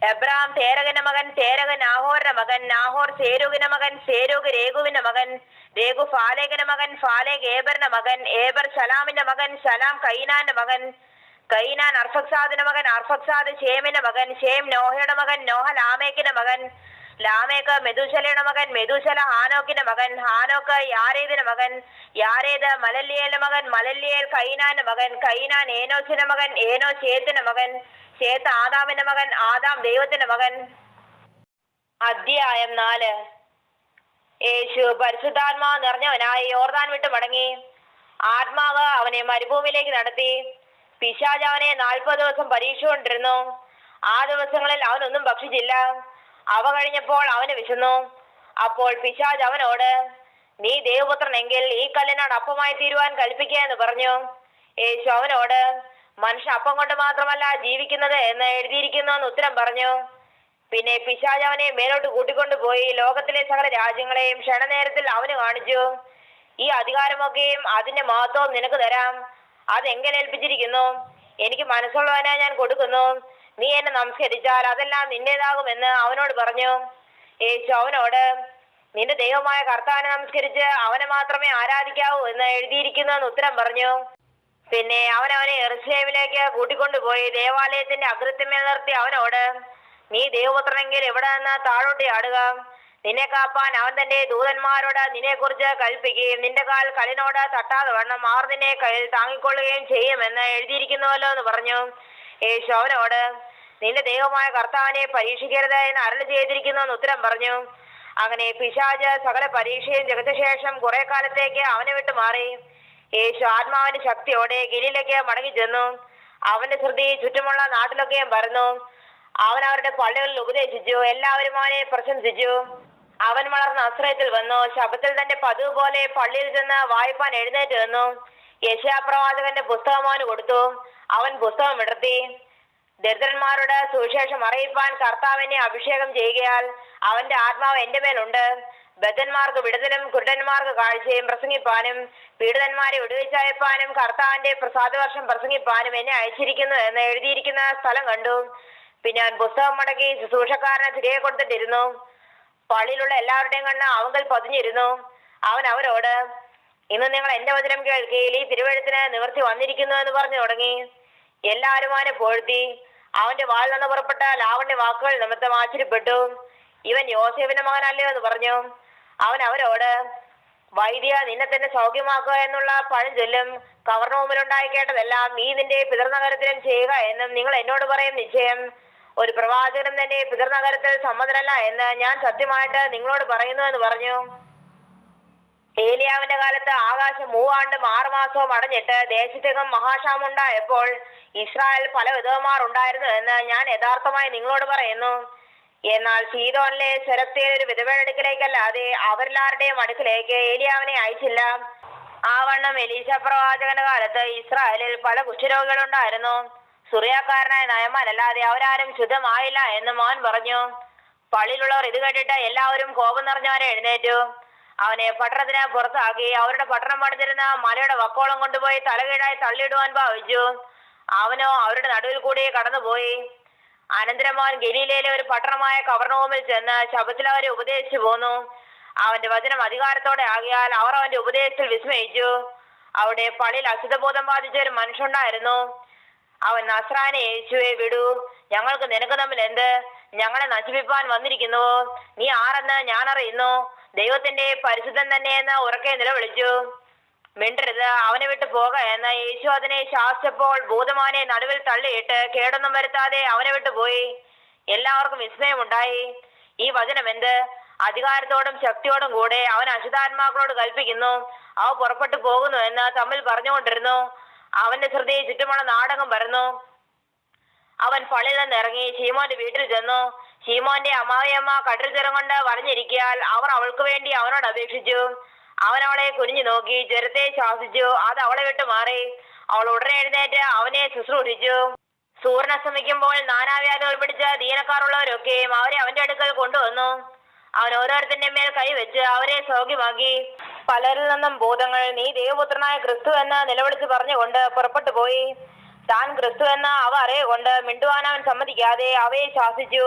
A: എബ്രാം തേരകന്റെ മകൻ, തേരകൻ നാഹോറിന്റെ മകൻ, നാഹോർ സേരൂഗിന്റെ മകൻ, സേരൂഗ് രേഗുവിന്റെ മകൻ, രേഗു ഫാലേഗിന്റെ മകൻ, ഫാലേഗ് ഏബറിന്റെ മകൻ, ഏബർ ശലാമിന്റെ മകൻ, ശലാം കൈനാന്റെ മകൻ, കൈനാൻ അർഫക്സാദിന്റെ മകൻ, അർഫക്സാദ് ഷേമിന്റെ മകൻ, ഷേം നോഹയുടെ മകൻ, നോഹ ലാമേക്കിന്റെ മകൻ, ലാമേക്ക് മെതുശലയുടെ മകൻ, മെതുശല ഹാനോക്കിന്റെ മകൻ, ഹാനോക്ക് യാരേദിന്റെ മകൻ, യാരേദ് മലല്ലിയേലിന്റെ മകൻ, മലല്ലിയേൽ കൈനാന്റെ മകൻ, കൈനാൻ ഏനോസിന്റെ മകൻ, ഏനോസ് ശേത്തിന്റെ മകൻ, ശേത്ത് ആദാമിന്റെ മകൻ, ആദാം ദൈവത്തിന്റെ മകൻ. അധ്യായം 4. യേശു പരിശുദ്ധാത്മാവ് നിറഞ്ഞവനായി യോർദാൻ വിട്ട് മടങ്ങി. ആത്മാവ് അവനെ മരുഭൂമിയിലേക്ക് നടത്തി. പിശാച് അവനെ 40 ദിവസം പരീക്ഷിച്ചുകൊണ്ടിരുന്നു. ആ ദിവസങ്ങളിൽ അവനൊന്നും ഭക്ഷിച്ചില്ല. അവ കഴിഞ്ഞപ്പോൾ അവന് വിശന്നു. അപ്പോൾ പിശാച് അവനോട്, നീ ദൈവപുത്രനെങ്കിൽ ഈ കല്ലിനോട് അപ്പമായി തീരുവാൻ കൽപ്പിക്കുക എന്ന് പറഞ്ഞു. യേശു അവനോട്, മനുഷ്യൻ അപ്പം കൊണ്ട് മാത്രമല്ല ജീവിക്കുന്നത് എന്ന് എഴുതിയിരിക്കുന്നു എന്ന് ഉത്തരം പറഞ്ഞു. പിന്നെ പിശാച് അവനെ മേലോട്ട് കൂട്ടിക്കൊണ്ടുപോയി ലോകത്തിലെ സകല രാജ്യങ്ങളെയും ക്ഷണനേരത്തിൽ അവന് കാണിച്ചു. ഈ അധികാരമൊക്കെയും അതിന്റെ മഹത്വവും നിനക്ക് തരാം. അതെങ്ങനെ ഏൽപ്പിച്ചിരിക്കുന്നു? എനിക്ക് മനസ്സുള്ളവനെ ഞാൻ കൊടുക്കുന്നു. നീ എന്നെ നമസ്കരിച്ചാൽ അതെല്ലാം നിന്റേതാകുമെന്ന് അവനോട് പറഞ്ഞു. യേശു അവനോട്, നിന്റെ ദൈവമായ കർത്താവിനെ നമസ്കരിച്ച് അവനെ മാത്രമേ ആരാധിക്കാവൂ എന്ന് എഴുതിയിരിക്കുന്നു എന്ന് ഉത്തരം പറഞ്ഞു. പിന്നെ അവനെ യെരൂശലേമിലേക്ക് കൂട്ടിക്കൊണ്ടുപോയി ദേവാലയത്തിന്റെ അഗ്രത്തിന്മേൽ നിർത്തി അവനോട്, നീ ദൈവപുത്രനെങ്കിൽ ഇവിടെ നിന്ന് താഴോട്ട് ആടുക. നിന്നെ കാപ്പാൻ അവൻ തന്റെ ദൂതന്മാരോട് നിന്നെ കുറിച്ച് കൽപ്പിക്കുകയും നിന്റെ കാൽ കല്ലിനോട് തട്ടാതെ വണ്ണം അവർ നിന്നെ കയ്യിൽ താങ്ങിക്കൊള്ളുകയും ചെയ്യുമെന്ന് എഴുതിയിരിക്കുന്നുവല്ലോ എന്ന് പറഞ്ഞു. യേശു അവനോട്, നിന്റെ ദൈവമായ കർത്താവിനെ പരീക്ഷിക്കരുത് എന്ന് അരുളി ചെയ്തിരിക്കുന്നു എന്ന് ഉത്തരം പറഞ്ഞു. അങ്ങനെ പിശാച് സകല പരീക്ഷയും ജഗത്ത ശേഷം കുറെ കാലത്തേക്ക് അവനെ വിട്ടു മാറി. യേശു ആത്മാവിന്റെ ശക്തിയോടെ ഗലീലയ്ക്ക് മടങ്ങി ചെന്നു. അവന്റെ ശ്രുതി ചുറ്റുമുള്ള നാട്ടിലൊക്കെയും പരന്നു. അവൻ അവരുടെ പള്ളികളിൽ ഉപദേശിച്ചു. എല്ലാവരും അവനെ പ്രശംസിച്ചു. അവൻ വളർന്ന ആശ്രയത്തിൽ വന്നു. ശബ്ദത്തിൽ തന്റെ പതിവ് പോലെ പള്ളിയിൽ ചെന്ന് വായിപ്പാൻ എഴുന്നേറ്റ് വന്നു. യെശയ്യാപ്രവാചകന്റെ പുസ്തകം അവന് കൊടുത്തു. അവൻ പുസ്തകം വിടർത്തി. ദരിദ്രന്മാരോട് സുവിശേഷം അറിയിപ്പാൻ കർത്താവിനെ അഭിഷേകം ചെയ്യുകയാൽ അവന്റെ ആത്മാവ് എന്റെ മേലുണ്ട്. ബദ്ധന്മാർക്ക് വിടുതലും കുരുടന്മാർക്ക് കാഴ്ചയും പ്രസംഗിപ്പാനും പീഡിതന്മാരെ വിടുവിച്ചയപ്പാനും കർത്താവിന്റെ പ്രസാദവർഷം പ്രസംഗിപ്പാനും എന്നെ അയച്ചിരിക്കുന്നു എന്ന് എഴുതിയിരിക്കുന്ന സ്ഥലം കണ്ടു. പിന്നെ അവൻ പുസ്തകം മടക്കി ശുശ്രൂഷക്കാരനെ തിരികെ കൊടുത്തിട്ടിരുന്നു. പള്ളിയിലുള്ള എല്ലാവരുടെയും കണ്ണ് അവങ്കൽ പതിഞ്ഞിരുന്നു. അവൻ അവരോട്, ഇന്ന് നിങ്ങൾ എന്റെ വചനം കേൾക്കുകയിൽ ഈ തിരുവെഴുത്തിന് നിവൃത്തി വന്നിരിക്കുന്നു എന്ന് പറഞ്ഞു തുടങ്ങി. എല്ലാവരും അവനെ പോഴ്ത്തി. അവന്റെ വായിൽ നിന്ന് പുറപ്പെട്ട ലാവണ്യ വാക്കുകൾ നിമിത്തം ആശ്ചര്യപ്പെട്ടു. ഇവൻ യോസേഫിന്റെ മകനല്ലയോ എന്ന് പറഞ്ഞു. അവൻ അവരോട്, വൈദ്യ, നിന്നെ തന്നെ സൗഖ്യമാക്കുക എന്നുള്ള പഴഞ്ചൊല്ലും കവർണ്ണഭൂമിയിലുണ്ടായി കേട്ടതെല്ലാം നീ നിന്റെ പിതൃനഗരത്തിലും ചെയ്യുക എന്നും നിങ്ങൾ എന്നോട് പറയും നിശ്ചയം. ഒരു പ്രവാചകൻ തന്നെ പിതൃനഗരത്തിൽ സമ്മതനല്ല എന്ന് ഞാൻ സത്യമായിട്ട് നിങ്ങളോട് പറയുന്നു എന്ന് പറഞ്ഞു. ഏലിയാവിന്റെ കാലത്ത് ആകാശം 3 ആണ്ടും 6 മാസവും അടഞ്ഞിട്ട് ദേശത്തെങ്ങും മഹാക്ഷാമുണ്ടായപ്പോൾ ഇസ്രായേൽ പല വിധവമാർ ഉണ്ടായിരുന്നു എന്ന് ഞാൻ യഥാർത്ഥമായി നിങ്ങളോട് പറയുന്നു. എന്നാൽ സീദോനിലെ സെരപ്തിയിൽ ഒരു വിധവയുടെ അടുക്കിലേക്കല്ലാതെ അവരെല്ലാവരുടെയും അടുക്കിലേക്ക് ഏലിയാവിനെ അയച്ചില്ല. ആവണ്ണം എലീശ പ്രവാചകന്റെ കാലത്ത് ഇസ്രായേലിൽ പല കുഷ്ഠരോഗികളുണ്ടായിരുന്നു. സുറിയാക്കാരനായ നയമാനല്ലാതെ അവരാരും ശുദ്ധമായില്ല എന്ന് മോൻ പറഞ്ഞു. പള്ളിയിലുള്ളവർ ഇത് കേട്ടിട്ട് എല്ലാവരും കോപം നിറഞ്ഞവരെ എഴുന്നേറ്റു. അവനെ പട്ടണത്തിന് പുറത്താക്കി അവരുടെ പട്ടണം പണിതിരുന്ന മലയുടെ വക്കോളം കൊണ്ടുപോയി തലകീഴായി തള്ളിയിടുവാൻ ഭാവിച്ചു. അവനോ അവരുടെ നടുവിൽ കൂടി കടന്നുപോയി. അനന്തരം അവൻ ഗലീലയിലെ ഒരു പട്ടണമായ കവർണഹൂമിൽ ചെന്ന് ശബ്ബത്തിൽ അവരെ ഉപദേശിച്ചു പോന്നു. അവന്റെ വചനം അധികാരത്തോടെ ആകിയാൽ അവർ അവന്റെ ഉപദേശത്തിൽ വിസ്മയിച്ചു. അവിടെ പള്ളിയിൽ അശുദ്ധബോധം ബാധിച്ച ഒരു മനുഷ്യനുണ്ടായിരുന്നു. അവൻ നസ്രാനെ യേശുവെ വിടൂ, ഞങ്ങൾക്ക് നിനക്ക് തമ്മിൽ എന്ത്? ഞങ്ങളെ നശിപ്പിപ്പാൻ വന്നിരിക്കുന്നുവോ? നീ ആരെന്ന് ഞാൻ അറിയുന്നു, ദൈവത്തിന്റെ പരിശുദ്ധൻ തന്നെയെന്ന് ഉറക്കെ നിലവിളിച്ചു. മിണ്ടരുത്, അവനെ വിട്ടു പോക എന്ന് യേശു അതിനെ ശാസിച്ചപ്പോൾ ഭൂതമാനെ നടുവിൽ തള്ളിയിട്ട് കേടൊന്നും വരുത്താതെ അവനെ വിട്ടുപോയി. എല്ലാവർക്കും വിസ്മയമുണ്ടായി. ഈ വചനം എന്ത്? അധികാരത്തോടും ശക്തിയോടും കൂടെ അവൻ അശുദ്ധാത്മാക്കളോട് കൽപ്പിക്കുന്നു, അവ പുറപ്പെട്ടു പോകുന്നു എന്ന് തമ്മിൽ പറഞ്ഞുകൊണ്ടിരുന്നു. അവന്റെ ശ്രദ്ധയെ ചുറ്റുമുള്ള നാടകം പരന്നു. അവൻ പള്ളിയിൽ നിന്ന് ഇറങ്ങി ശീമോന്റെ വീട്ടിൽ ചെന്നു. ശീമോന്റെ അമ്മാവിയമ്മ കട്ടിൽ തിരം കൊണ്ട് വലഞ്ഞിരിക്കിയാൽ അവർ അവൾക്ക് വേണ്ടി അവനോട് അപേക്ഷിച്ചു. അവൻ അവളെ കുനിഞ്ഞു നോക്കി ജ്വരത്തെ ശ്വാസിച്ചു. അത് അവളെ വിട്ടു മാറി. അവൾ ഉടനെ എഴുന്നേറ്റ് അവനെ ശുശ്രൂഷിച്ചു. സൂര്യൻ അസ്തമിക്കുമ്പോൾ നാനാവ്യാധികൾ പിടിച്ച ദീനക്കാരുള്ളവരൊക്കെയും അവരെ അവന്റെ അടുക്കൽ കൊണ്ടുവന്നു. അവൻ ഓരോരുത്തരുടെ മേൽ കൈവച്ച് അവരെ സൗഖ്യമാക്കി. പലരിൽ നിന്നും ഭൂതങ്ങൾ നീ ദൈവപുത്രനായ ക്രിസ്തു എന്ന് നിലവിളിച്ച് പറഞ്ഞുകൊണ്ട് പുറപ്പെട്ടു പോയി. താൻ ക്രിസ്തു എന്ന് അവ അറിയുകൊണ്ട് മിണ്ടുവാൻ അവൻ സമ്മതിക്കാതെ അവയെ ശാസിച്ചു.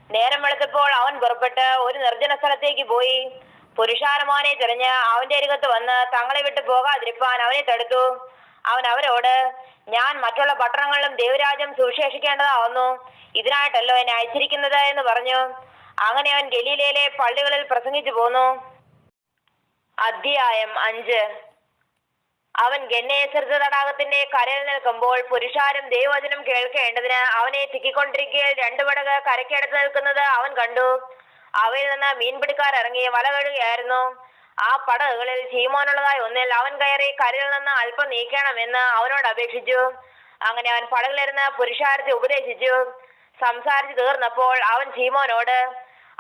A: നേരം വെളുത്തപ്പോൾ അവൻ പുറപ്പെട്ട് ഒരു നിർജ്ജന സ്ഥലത്തേക്ക് പോയി. പുരുഷാരമോനെ തിരഞ്ഞ് അവന്റെ അരികത്ത് വന്ന് തങ്ങളെ വിട്ടു പോകാതിരിപ്പാൻ അവനെ തടുത്തു. അവൻ അവരോട്, ഞാൻ മറ്റുള്ള പട്ടണങ്ങളിലും ദൈവരാജ്യം സുവിശേഷിക്കേണ്ടതാവുന്നു, ഇതിനായിട്ടല്ലോ എന്നെ അയച്ചിരിക്കുന്നത് എന്ന് പറഞ്ഞു. അങ്ങനെ അവൻ ഗലീലയിലെ പള്ളികളിൽ പ്രസംഗിച്ചു പോന്നു. അധ്യായം 5. അവൻ ഗന്നേസരത്ത് തടാകത്തിന്റെ കരയിൽ നിൽക്കുമ്പോൾ പുരുഷാരം ദൈവവചനം കേൾക്കേണ്ടതിന് അവനെ തിക്കിക്കൊണ്ടിരിക്കൽ 2 പടക് കരയ്ക്കടുത്ത് നിൽക്കുന്നത് അവൻ കണ്ടു. അവയിൽ നിന്ന് മീൻപിടിക്കാർ ഇറങ്ങി വല കഴുകുകയായിരുന്നു. ആ പടകുകളിൽ ശീമോനുള്ളതായി ഒന്നിൽ അവൻ കയറി കരയിൽ നിന്ന് അല്പം നീക്കണമെന്ന് അവനോട് അപേക്ഷിച്ചു. അങ്ങനെ അവൻ പടകിലിരുന്ന് പുരുഷാരത്തെ ഉപദേശിച്ചു. സംസാരിച്ചു തീർന്നപ്പോൾ അവൻ ശീമോനോട്,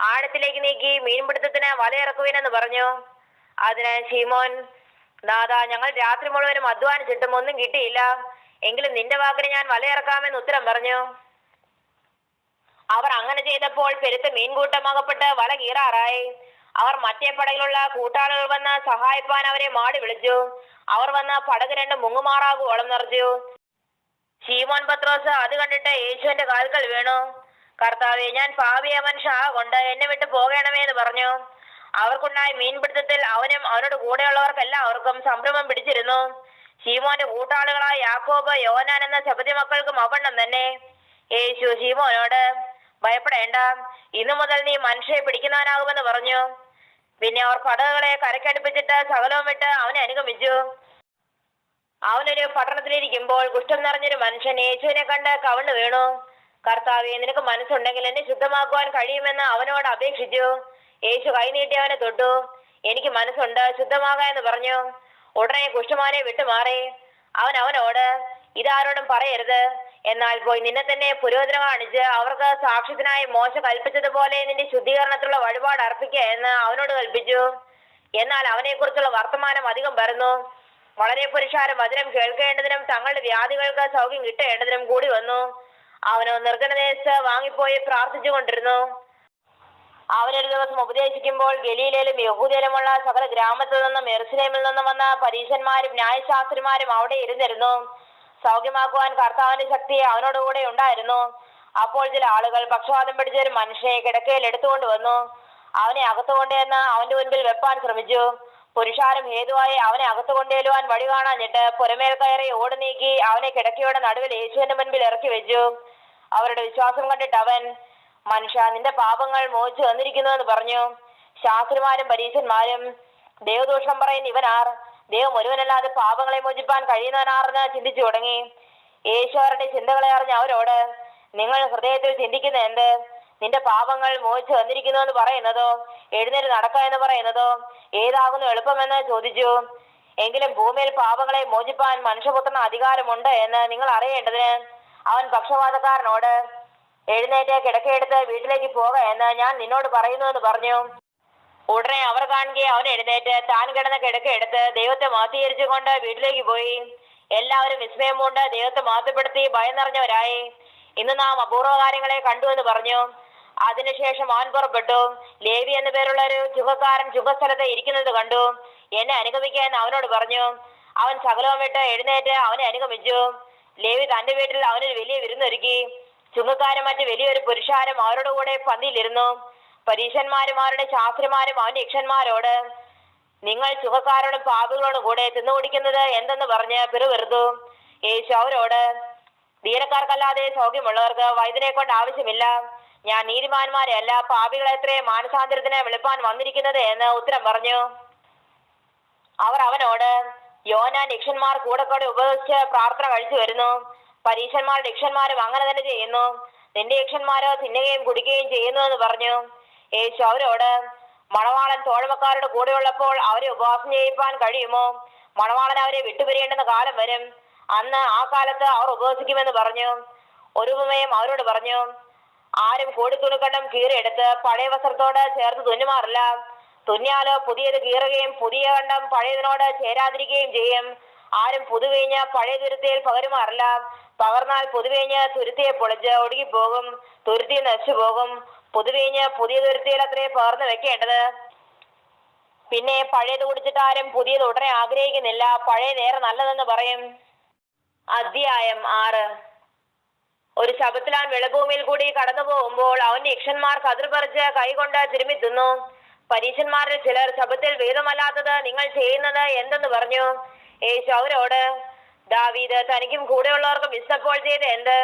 A: ആഴത്തിലേക്ക് നീക്കി മീൻപിടുത്തത്തിന് വലയിറക്കുവിനെന്ന് പറഞ്ഞു. അതിന് ശീമോൻ, നാഥാ, ഞങ്ങൾ രാത്രി മുഴുവനും അധ്വാനിച്ചിട്ടും ഒന്നും കിട്ടിയില്ല. എങ്കിലും നിന്റെ വാക്കിന് ഞാൻ വലയിറക്കാമെന്ന് ഉത്തരം പറഞ്ഞു. അവർ അങ്ങനെ ചെയ്തപ്പോൾ പെരുത്ത മീൻകൂട്ടം അകപ്പെട്ട് വല കീറാറായി. അവർ മറ്റേ പടകിലുള്ള കൂട്ടാളികൾ വന്ന് സഹായിപ്പാൻ അവരെ മാടി വിളിച്ചു. അവർ വന്ന് പടക് 2 മുങ്ങുമാറാകുവോളം നിറച്ചു. ശീമോൻ പത്രോസ് അത് കണ്ടിട്ട് യേശുവിന്റെ കാൽക്കൽ വീണു. കർത്താവേ, ഞാൻ പാപിയ മനുഷ്യ കൊണ്ട് എന്നെ വിട്ടു പോകണമേ എന്ന് പറഞ്ഞു. അവർക്കുണ്ടായ മീൻപിടുത്തത്തിൽ അവനും അവനോട് കൂടെയുള്ളവർക്കെല്ലാവർക്കും സംഭ്രമം പിടിച്ചിരുന്നു. ശീമോന്റെ കൂട്ടാളികളായ യാക്കോബ്, യോഹന്നാൻ എന്ന സെബെദി മക്കൾക്കും അവണ്ണം തന്നെ. യേശു ശീമോനോട്, ഭയപ്പെടേണ്ട, ഇന്നു മുതൽ നീ മനുഷ്യരെ പിടിക്കുന്നവനാകുമെന്ന് പറഞ്ഞു. പിന്നെ അവർ പടകുകളെ കരക്കടുപ്പിച്ചിട്ട് സകലവും വിട്ട് അവനെ അനുഗമിച്ചു. അവനൊരു പട്ടണത്തിലിരിക്കുമ്പോൾ കുഷ്ഠം നിറഞ്ഞൊരു മനുഷ്യൻ യേശുവിനെ കണ്ട് കവിണ്ണു വീണു. കർത്താവേ, നിനക്ക് മനസ്സുണ്ടെങ്കിൽ എന്നെ ശുദ്ധമാക്കുവാൻ കഴിയുമെന്ന് അവനോട് അപേക്ഷിച്ചു. യേശു കൈനീട്ടി അവനെ തൊട്ടു. എനിക്ക് മനസ്സുണ്ട്, ശുദ്ധമാകാ എന്ന് പറഞ്ഞു. ഉടനെ കുഷ്ഠമാനെ വിട്ടുമാറി. അവൻ അവനോട്, ഇതാരോടും പറയരുത്, എന്നാൽ പോയി നിന്നെ തന്നെ പുരോഹിതനെ കാണിച്ച് അവർക്ക് സാക്ഷ്യത്തിനായി മോശ കൽപ്പിച്ചതുപോലെ നിന്റെ ശുദ്ധീകരണത്തിലുള്ള വഴിപാട് അർപ്പിക്കുക എന്ന് അവനോട് കൽപ്പിച്ചു. എന്നാൽ അവനെ കുറിച്ചുള്ള വർത്തമാനം അധികം പരന്നു. വളരെ പുരുഷാരം വചനം കേൾക്കേണ്ടതിനും തങ്ങളുടെ വ്യാധികൾക്ക് സൗഖ്യം കിട്ടേണ്ടതിനും കൂടി വന്നു. അവനോ നിർജ്ജനദേശത്ത് വാങ്ങിപ്പോയി പ്രാർത്ഥിച്ചു കൊണ്ടിരുന്നു. അവനൊരു ദിവസം ഉപദേശിക്കുമ്പോൾ ഗലീലയിലും യഹൂദയിലുമുള്ള സകല ഗ്രാമത്തിൽ നിന്നും യെരൂശലേമിൽ നിന്നും വന്ന പരീശന്മാരും ന്യായശാസ്ത്രിമാരും അവിടെ ഇരുന്നിരുന്നു. സൗഖ്യമാക്കുവാൻ കർത്താവിന്റെ ശക്തി അവനോടുകൂടെ ഉണ്ടായിരുന്നു. അപ്പോൾ ചില ആളുകൾ പക്ഷവാതം പിടിച്ച ഒരു മനുഷ്യനെ കിടക്കയിൽ എടുത്തുകൊണ്ട് വന്നു. അവനെ അകത്തു കൊണ്ടുവന്ന് അവന്റെ മുൻപിൽ വെപ്പാൻ ശ്രമിച്ചു. പുരുഷാരം ഹേതുവായി അവനെ അകത്തു കൊണ്ടുവരുവാൻ വഴി കാണാഞ്ഞിട്ട് പുറമേൽ കയറി ഓടി നീക്കി അവനെ കിടക്കയുടെ നടുവിൽ യേശുവിന്റെ മുൻപിൽ ഇറക്കി വെച്ചു. അവരുടെ വിശ്വാസം കണ്ടിട്ട് അവൻ, മനുഷ്യ, നിന്റെ പാപങ്ങൾ മോചിച്ചു വന്നിരിക്കുന്നു എന്ന് പറഞ്ഞു. ശാസ്ത്രിമാരും പരീശന്മാരും, ദൈവദൂഷണം പറയുന്ന ഇവനാർ? ദൈവം ഒരുവനല്ലാതെ പാപങ്ങളെ മോചിപ്പാൻ കഴിയുന്നവനാർന്ന് ചിന്തിച്ചു തുടങ്ങി. യേശു അവരുടെ ചിന്തകളെ അറിഞ്ഞ അവരോട്, നിങ്ങൾ ഹൃദയത്തിൽ ചിന്തിക്കുന്ന എന്ത്? നിന്റെ പാപങ്ങൾ മോചിച്ചു വന്നിരിക്കുന്നു എന്ന് പറയുന്നതോ എഴുന്നേറ്റ് നടക്ക എന്ന് പറയുന്നതോ ഏതാകുന്നു എളുപ്പമെന്ന് ചോദിച്ചു. എങ്കിലും ഭൂമിയിൽ പാപങ്ങളെ മോചിപ്പാൻ മനുഷ്യപുത്രന് അധികാരമുണ്ട് എന്ന് നിങ്ങൾ അറിയേണ്ടതിന് അവൻ പക്ഷപാതക്കാരനോട്, എഴുന്നേറ്റ് കിടക്കയെടുത്ത് വീട്ടിലേക്ക് പോക എന്ന് ഞാൻ നിന്നോട് പറയുന്നു എന്ന് പറഞ്ഞു. ഉടനെ അവർ കാണുകയെ അവൻ എഴുന്നേറ്റ് താൻ കിടന്ന കിടക്കയെടുത്ത് ദൈവത്തെ മഹത്വീകരിച്ചുകൊണ്ട് വീട്ടിലേക്ക് പോയി. എല്ലാവരും വിസ്മയം കൊണ്ട് ദൈവത്തെ മഹത്വപ്പെടുത്തി ഭയം നിറഞ്ഞവരായി. ഇന്ന് നാം അപൂർവ കാര്യങ്ങളെ കണ്ടു എന്ന് പറഞ്ഞു. അതിനുശേഷം അവൻ പുറപ്പെട്ടു. ലേവി എന്നു പേരുള്ള ഒരു ചുങ്കക്കാരൻ ചുങ്കസ്ഥലത്ത് ഇരിക്കുന്നത് കണ്ടു. എന്നെ അനുഗമിക്കാൻ അവനോട് പറഞ്ഞു. അവൻ സകലവും വിട്ട് എഴുന്നേറ്റ് അവനെ അനുഗമിച്ചു. ലേവി തന്റെ വീട്ടിൽ അവനൊരു വലിയ വിരുന്നൊരുക്കി. ചുങ്കക്കാരും മറ്റ് വലിയൊരു പുരുഷാരും അവരുടെ കൂടെ പന്തിയിലിരുന്നു. പരീശന്മാരും അവരുടെ ശാസ്ത്രിമാരും അവന്റെ യക്ഷന്മാരോട്, നിങ്ങൾ ചുങ്കക്കാരോടും പാപികളോടും കൂടെ തിന്നുകുടിക്കുന്നത് എന്തെന്ന് പറഞ്ഞ് പിറുപിറുത്തു. യേശു അവരോട്, ദീനക്കാർക്കല്ലാതെ സൗഖ്യമുള്ളവർക്ക് വൈദ്യനെ കൊണ്ട് ആവശ്യമില്ല. ഞാൻ നീതിമാന്മാരെ അല്ല പാപികളെ എത്രേ മാനസാന്തരത്തിന് വിളിപ്പാൻ വന്നിരിക്കുന്നത് എന്ന് ഉത്തരം പറഞ്ഞു. അവർ അവനോട്, യോനാൻ യക്ഷന്മാർ കൂടെ ഉപദേശിച്ച് പ്രാർത്ഥന കഴിച്ചു വരുന്നു. പരീശന്മാരുടെ യക്ഷന്മാരും അങ്ങനെ തന്നെ ചെയ്യുന്നു. നിന്റെ യക്ഷന്മാരോ തിന്നുകയും കുടിക്കുകയും ചെയ്യുന്നു എന്ന് പറഞ്ഞു. യേശു അവരോട്, മണവാളൻ തോഴമക്കാരുടെ കൂടെയുള്ളപ്പോൾ അവരെ ഉപവാസം ചെയ്യിപ്പാൻ കഴിയുമോ? മണവാളൻ അവരെ വിട്ടുപിരിയേണ്ടുന്ന കാലം വരും. അന്ന് ആ കാലത്ത് അവർ ഉപവസിക്കുമെന്ന് പറഞ്ഞു. ഒരു ഉപമയും അവരോട് പറഞ്ഞു. ആരും കോടിത്തുണിക്കണ്ടം കീറിയെടുത്ത് പഴയ വസ്ത്രത്തോട് ചേർത്ത് തുന്നുമാറില്ല. തുന്നിയാലോ പുതിയത് കീറുകയും പുതിയ കണ്ടം പഴയതിനോട് ചേരാതിരിക്കുകയും ചെയ്യും. ആരും പുതുവീഞ്ഞ് പഴയ തുരുത്തിയിൽ പകരുമാറില്ല. പകർന്നാൽ പുതുവീഞ്ഞ് തുരുത്തിയെ പൊളിച്ച് ഒടുങ്ങിപ്പോകും, തുരുത്തി നശിച്ചു പോകും. പുതുവീഞ്ഞ് പുതിയ തുരുത്തിയിൽ അത്രേ പകർന്നു വെക്കേണ്ടത്. പിന്നെ പഴയത് കുടിച്ചിട്ട് ആരും പുതിയത് ഉടനെ ആഗ്രഹിക്കുന്നില്ല. പഴയതേറെ നല്ലതെന്ന് പറയും. അധ്യായം 6. ഒരു ശബത്തിലാൻ വെളുഭൂമിയിൽ കൂടി കടന്നു പോകുമ്പോൾ അവന്റെ യക്ഷന്മാർ കതിർ പറിച്ച് കൈകൊണ്ട് തിരുമ്മി തിന്നു. പരീശന്മാരിൽ ചിലർ ശബത്തിൽ വേദമല്ലാത്തത് നിങ്ങൾ ചെയ്യുന്നത് എന്തെന്ന് പറഞ്ഞു. യേശു അവരോട്, ദാവീദ് തനിക്കും കൂടെയുള്ളവർക്കും വിശന്നപ്പോൾ ചെയ്ത് എന്ത്?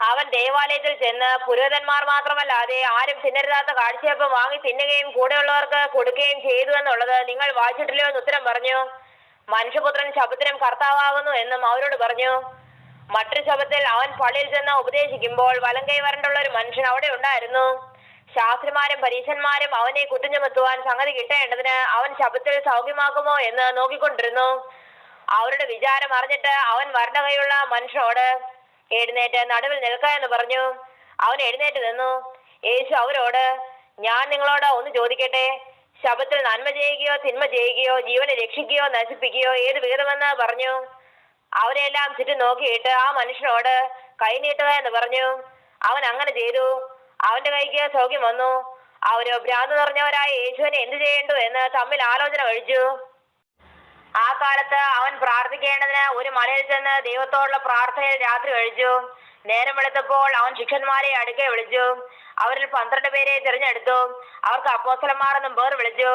A: അവൻ ദേവാലയത്തിൽ ചെന്ന് പുരോഹിതന്മാർ മാത്രമല്ലാതെ ആരും തിന്നരുതാത്ത കാഴ്ചയപ്പം വാങ്ങി തിന്നുകയും കൂടെയുള്ളവർക്ക് കൊടുക്കുകയും ചെയ്തു എന്നുള്ളത് നിങ്ങൾ വായിച്ചിട്ടില്ലയോ എന്ന് ഉത്തരം പറഞ്ഞു. മനുഷ്യപുത്രൻ ശബത്തിനും കർത്താവാകുന്നു എന്നും അവരോട് പറഞ്ഞു. മറ്റൊരു ശബത്തിൽ അവൻ പള്ളിയിൽ ചെന്ന് ഉപദേശിക്കുമ്പോൾ വലങ്കൈ വരണ്ടുള്ള ഒരു മനുഷ്യൻ അവിടെ ഉണ്ടായിരുന്നു. ശാസ്ത്രിമാരും പരീശന്മാരും അവനെ കുറ്റം ചുമത്തുവാൻ സംഗതി കിട്ടേണ്ടതിന് അവൻ ശബത്തിൽ സൗഖ്യമാക്കുമോ എന്ന് നോക്കിക്കൊണ്ടിരുന്നു. അവരുടെ വിചാരം അറിഞ്ഞിട്ട് അവൻ വരണ്ട കൈയുള്ള മനുഷ്യനോട്, എഴുന്നേറ്റ് നടുവിൽ നിൽക്ക എന്ന് പറഞ്ഞു. അവൻ എഴുന്നേറ്റ് നിന്നു. യേശു അവരോട്, ഞാൻ നിങ്ങളോട് ഒന്ന് ചോദിക്കട്ടെ, ശബത്തിൽ നന്മ ചെയ്യുകയോ തിന്മ ചെയ്യുകയോ ജീവനെ രക്ഷിക്കുകയോ നശിപ്പിക്കുകയോ ഏത് വിഹിതമെന്ന് പറഞ്ഞു. അവരെല്ലാം ചുറ്റും നോക്കിയിട്ട് ആ മനുഷ്യനോട് കൈ നീട്ടുക എന്ന് പറഞ്ഞു. അവൻ അങ്ങനെ ചെയ്തു. അവന്റെ കൈക്ക് സൗഖ്യം വന്നു. അവരോ ഭ്രാന്ത് നിറഞ്ഞവരായ യേശുവിനെ എന്ത് ചെയ്യേണ്ടു എന്ന് തമ്മിൽ ആലോചന കഴിച്ചു. ആ കാലത്ത് അവൻ പ്രാർത്ഥിക്കേണ്ടതിന് ഒരു മലയിൽ ചെന്ന് ദൈവത്തോടുള്ള പ്രാർത്ഥനയിൽ രാത്രി കഴിച്ചു. നേരം വെളുത്തപ്പോൾ അവൻ ശിഷ്യന്മാരെ അടുക്കെ വിളിച്ചു. അവരിൽ 12 പേരെ തിരഞ്ഞെടുത്തു. അവർക്ക് അപ്പോസ്തലന്മാർ എന്നും പേർ വിളിച്ചു.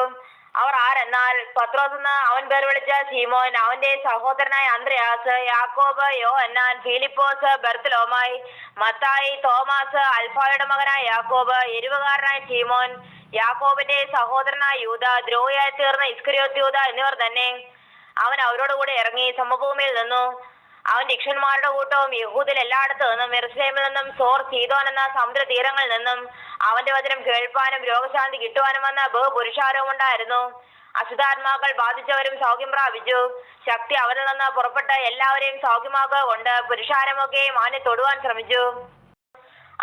A: അവർ ആരെന്നാൽ, പത്രോസ് എന്ന് അവൻ പേർ വിളിച്ച ശീമോൻ, അവന്റെ സഹോദരനായ അന്ത്രയാസ്, യാക്കോബ്, യോഹന്നാൻ, ഫിലിപ്പോസ്, ബർത്തലോമായി, മത്തായി, തോമാസ്, അൽഫായുടെ മകനായ യാക്കോബ്, എരിവുകാരനായ ശീമോൻ, യാക്കോബിന്റെ സഹോദരനായ യൂദ, ദ്രോഹിയായി തീർന്ന ഇസ്കരിയോത്ത് യൂദ എന്നിവർ തന്നെ. അവൻ അവരോട് കൂടെ ഇറങ്ങി സമഭൂമിയിൽ നിന്നു. അവൻ ശിഷ്യന്മാരുടെ കൂട്ടവും യഹൂദിൽ എല്ലായിടത്തു നിന്നും യെരൂശലേമിൽ നിന്നും സോർ സീദോൻ എന്ന സമുദ്ര തീരങ്ങളിൽ നിന്നും അവന്റെ വചനം കേൾപ്പാനും രോഗശാന്തി കിട്ടുവാനും വന്ന ബഹുപുരുഷാരവും ഉണ്ടായിരുന്നു. അശുദ്ധാത്മാക്കൾ ബാധിച്ചവരും സൗഖ്യം പ്രാപിച്ചു. ശക്തി അവരിൽ നിന്ന് പുറപ്പെട്ട് എല്ലാവരെയും സൗഖ്യമാക്കുക കൊണ്ട് പുരുഷാരമൊക്കെയും അവനെ തൊടുവാൻ ശ്രമിച്ചു.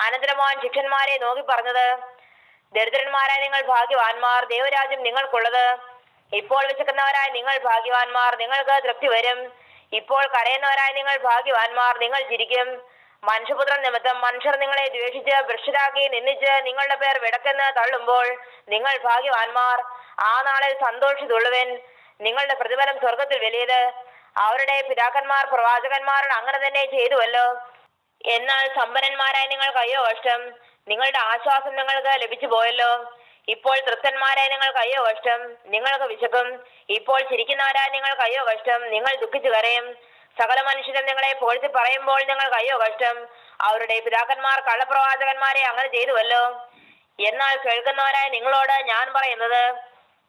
A: അനന്തരം അവൻ ശിഷ്യന്മാരെ നോക്കി പറഞ്ഞത്, ദരിദ്രന്മാരായ നിങ്ങൾ ഭാഗ്യവാന്മാർ, ദൈവരാജ്യം നിങ്ങൾക്കുള്ളത്. ഇപ്പോൾ വിശക്കുന്നവരായ നിങ്ങൾ ഭാഗ്യവാന്മാർ, നിങ്ങൾക്ക് തൃപ്തി വരും. ഇപ്പോൾ കരയുന്നവരായ നിങ്ങൾ ഭാഗ്യവാന്മാർ, നിങ്ങൾ ചിരിക്കും. മനുഷ്യപുത്രൻ നിമിത്തം മനുഷ്യർ നിങ്ങളെ ദ്വേഷിച്ച് ഭ്രഷ്ടരാക്കി നിന്ദിച്ച് നിങ്ങളുടെ പേർ വിടക്കെന്ന് തള്ളുമ്പോൾ നിങ്ങൾ ഭാഗ്യവാന്മാർ. ആ നാളിൽ സന്തോഷിതുള്ളുവൻ. നിങ്ങളുടെ പ്രതിഫലം സ്വർഗത്തിൽ വലിയത്. അവരുടെ പിതാക്കന്മാർ പ്രവാചകന്മാരോട് അങ്ങനെ തന്നെ ചെയ്തുവല്ലോ. എന്നാൽ സമ്പന്നന്മാരായ നിങ്ങൾക്ക് അയ്യോ കഷ്ടം, നിങ്ങളുടെ ആശ്വാസം നിങ്ങൾക്ക് ലഭിച്ചു പോയല്ലോ. ഇപ്പോൾ തൃപ്തന്മാരായ നിങ്ങൾക്ക് അയ്യോ കഷ്ടം, നിങ്ങൾക്ക് വിശക്കും. ഇപ്പോൾ ചിരിക്കുന്നവരായ നിങ്ങൾക്ക് അയ്യോ കഷ്ടം, നിങ്ങൾ ദുഃഖിച്ചു കരയും. സകല മനുഷ്യരും നിങ്ങളെ പുകഴ്ത്തി പറയുമ്പോൾ നിങ്ങൾക്ക് അയ്യോ കഷ്ടം, അവരുടെ പിതാക്കന്മാർ കള്ളപ്രവാചകന്മാരെ അങ്ങനെ ചെയ്തുവല്ലോ. എന്നാൽ കേൾക്കുന്നവരായ നിങ്ങളോട് ഞാൻ പറയുന്നത്,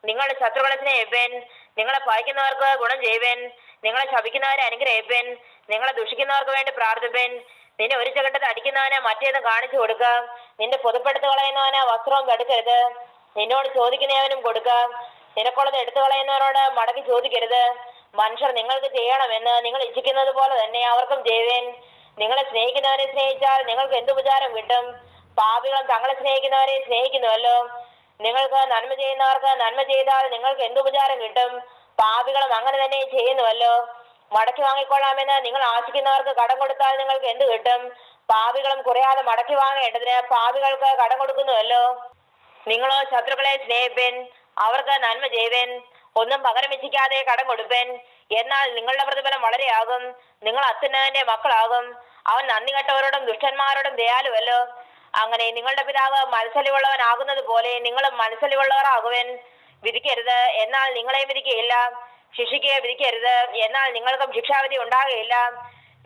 A: നിങ്ങളുടെ ശത്രുക്കളെ സ്നേഹിപ്പൻ, നിങ്ങളെ പഴിക്കുന്നവർക്ക് ഗുണം ചെയ്യുവൻ, നിങ്ങളെ ശപിക്കുന്നവരെ അനുഗ്രഹിപ്പൻ, നിങ്ങളെ ദുഷിക്കുന്നവർക്ക് വേണ്ടി പ്രാർത്ഥിപ്പൻ. നിന്നെ ഒരു ചകട്ടത്ത് അടിക്കുന്നവന് മറ്റേതും കാണിച്ചു കൊടുക്കാം. നിന്റെ പൊതുപ്പെടുത്തു കളയുന്നവന് വസ്ത്രവും തടുക്കരുത്. നിന്നോട് ചോദിക്കുന്നവനും കൊടുക്കാം. നിനക്കുള്ളത് എടുത്തു കളയുന്നവരോട് മടക്കി ചോദിക്കരുത്. മനുഷ്യർ നിങ്ങൾക്ക് ചെയ്യണമെന്ന് നിങ്ങൾ ഇച്ഛിക്കുന്നത് പോലെ തന്നെ അവർക്കും ചെയ്യുവേൻ. നിങ്ങളെ സ്നേഹിക്കുന്നവരെ സ്നേഹിച്ചാൽ നിങ്ങൾക്ക് എന്ത് ഉപചാരം കിട്ടും? പാപികളും തങ്ങളെ സ്നേഹിക്കുന്നവരെ സ്നേഹിക്കുന്നുവല്ലോ. നിങ്ങൾക്ക് നന്മ ചെയ്യുന്നവർക്ക് നന്മ ചെയ്താൽ നിങ്ങൾക്ക് എന്ത് ഉപചാരം കിട്ടും? പാപികളും അങ്ങനെ തന്നെ ചെയ്യുന്നുവല്ലോ. മടക്കി വാങ്ങിക്കൊള്ളാമെന്ന് നിങ്ങൾ ആശിക്കുന്നവർക്ക് കടം കൊടുത്താൽ നിങ്ങൾക്ക് എന്ത് കിട്ടും? പാപികളും കുറയാതെ മടക്കി വാങ്ങേണ്ടതിന് പാപികൾക്ക് കടം കൊടുക്കുന്നുവല്ലോ. നിങ്ങളോ ശത്രുക്കളെ സ്നേഹിപ്പൻ, അവർക്ക് നന്മ ചെയ്യുവൻ, ഒന്നും പകരം വെച്ചിക്കാതെ കടം കൊടുപ്പൻ. എന്നാൽ നിങ്ങളുടെ പ്രതിഫലം വളരെയാകും. നിങ്ങൾ അത്യുന്നതന്റെ മക്കളാകും. അവൻ നന്ദി കെട്ടവരോടും ദുഷ്ടന്മാരോടും ദയാലുവല്ലോ. അങ്ങനെ നിങ്ങളുടെ പിതാവ് മനസ്സലിവുള്ളവനാകുന്നത് പോലെ നിങ്ങളും മനസ്സലിവുള്ളവരാകുവൻ. വിധിക്കരുത്, എന്നാൽ നിങ്ങളെ വിധിക്കുകയില്ല. ശിക്ഷിക്കുക, വിധിക്കരുത്, എന്നാൽ നിങ്ങൾക്കും ശിക്ഷാവിധി ഉണ്ടാകുകയില്ല.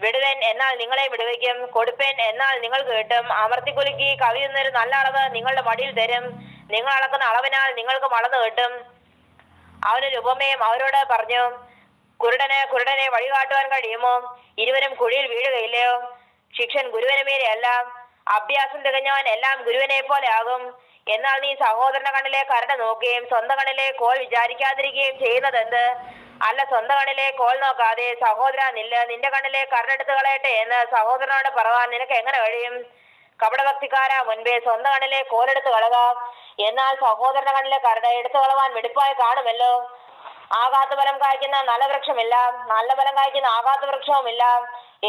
A: വിടുവൻ, എന്നാൽ നിങ്ങളെ വിടുവിക്കും. കൊടുപ്പൻ, എന്നാൽ നിങ്ങൾക്ക് കിട്ടും. അമർത്തിക്കുലുക്കി കവിയുന്നൊരു നല്ല അളവ് നിങ്ങളുടെ മടിയിൽ തരും. നിങ്ങൾ അളക്കുന്ന അളവിനാൽ നിങ്ങൾക്ക് അളന്നു കിട്ടും. അവനൊരു ഉപമയും അവരോട് പറഞ്ഞു. കുരുടനെ വഴികാട്ടുവാൻ കഴിയുമോ? ഇരുവരും കുഴിയിൽ വീഴുകയില്ലയോ? ശിക്ഷൻ ഗുരുവിന് മേലെയല്ല, അഭ്യാസം തികഞ്ഞവൻ എല്ലാം ഗുരുവിനെ പോലെ ആകും. എന്നാൽ നീ സഹോദരന്റെ കണ്ണിലെ കരട് നോക്കുകയും സ്വന്തം കണ്ണിലെ കോൽ വിചാരിക്കാതിരിക്കുകയും ചെയ്യുന്നത് എന്ത്? അല്ല, സ്വന്തം കണ്ണിലെ കോൽ നോക്കാതെ സഹോദരാ നില്ല്, നിന്റെ കണ്ണിലെ കരടെടുത്ത് കളയട്ടെ എന്ന് സഹോദരനോട് പറവാൻ നിനക്ക് എങ്ങനെ കഴിയും? കപടഭക്തിക്കാരാ, മുൻപേ സ്വന്തം കണ്ണിലെ കോലെടുത്ത് കളക, എന്നാൽ സഹോദരന്റെ കണ്ണിലെ കരട് എടുത്തു കളവാൻ വെടിപ്പായി കാണുമല്ലോ. ആകാത്ത ഫലം കായ്ക്കുന്ന നല്ല വൃക്ഷമില്ല, നല്ല ഫലം കായ്ക്കുന്ന ആകാത്ത വൃക്ഷവുമില്ല.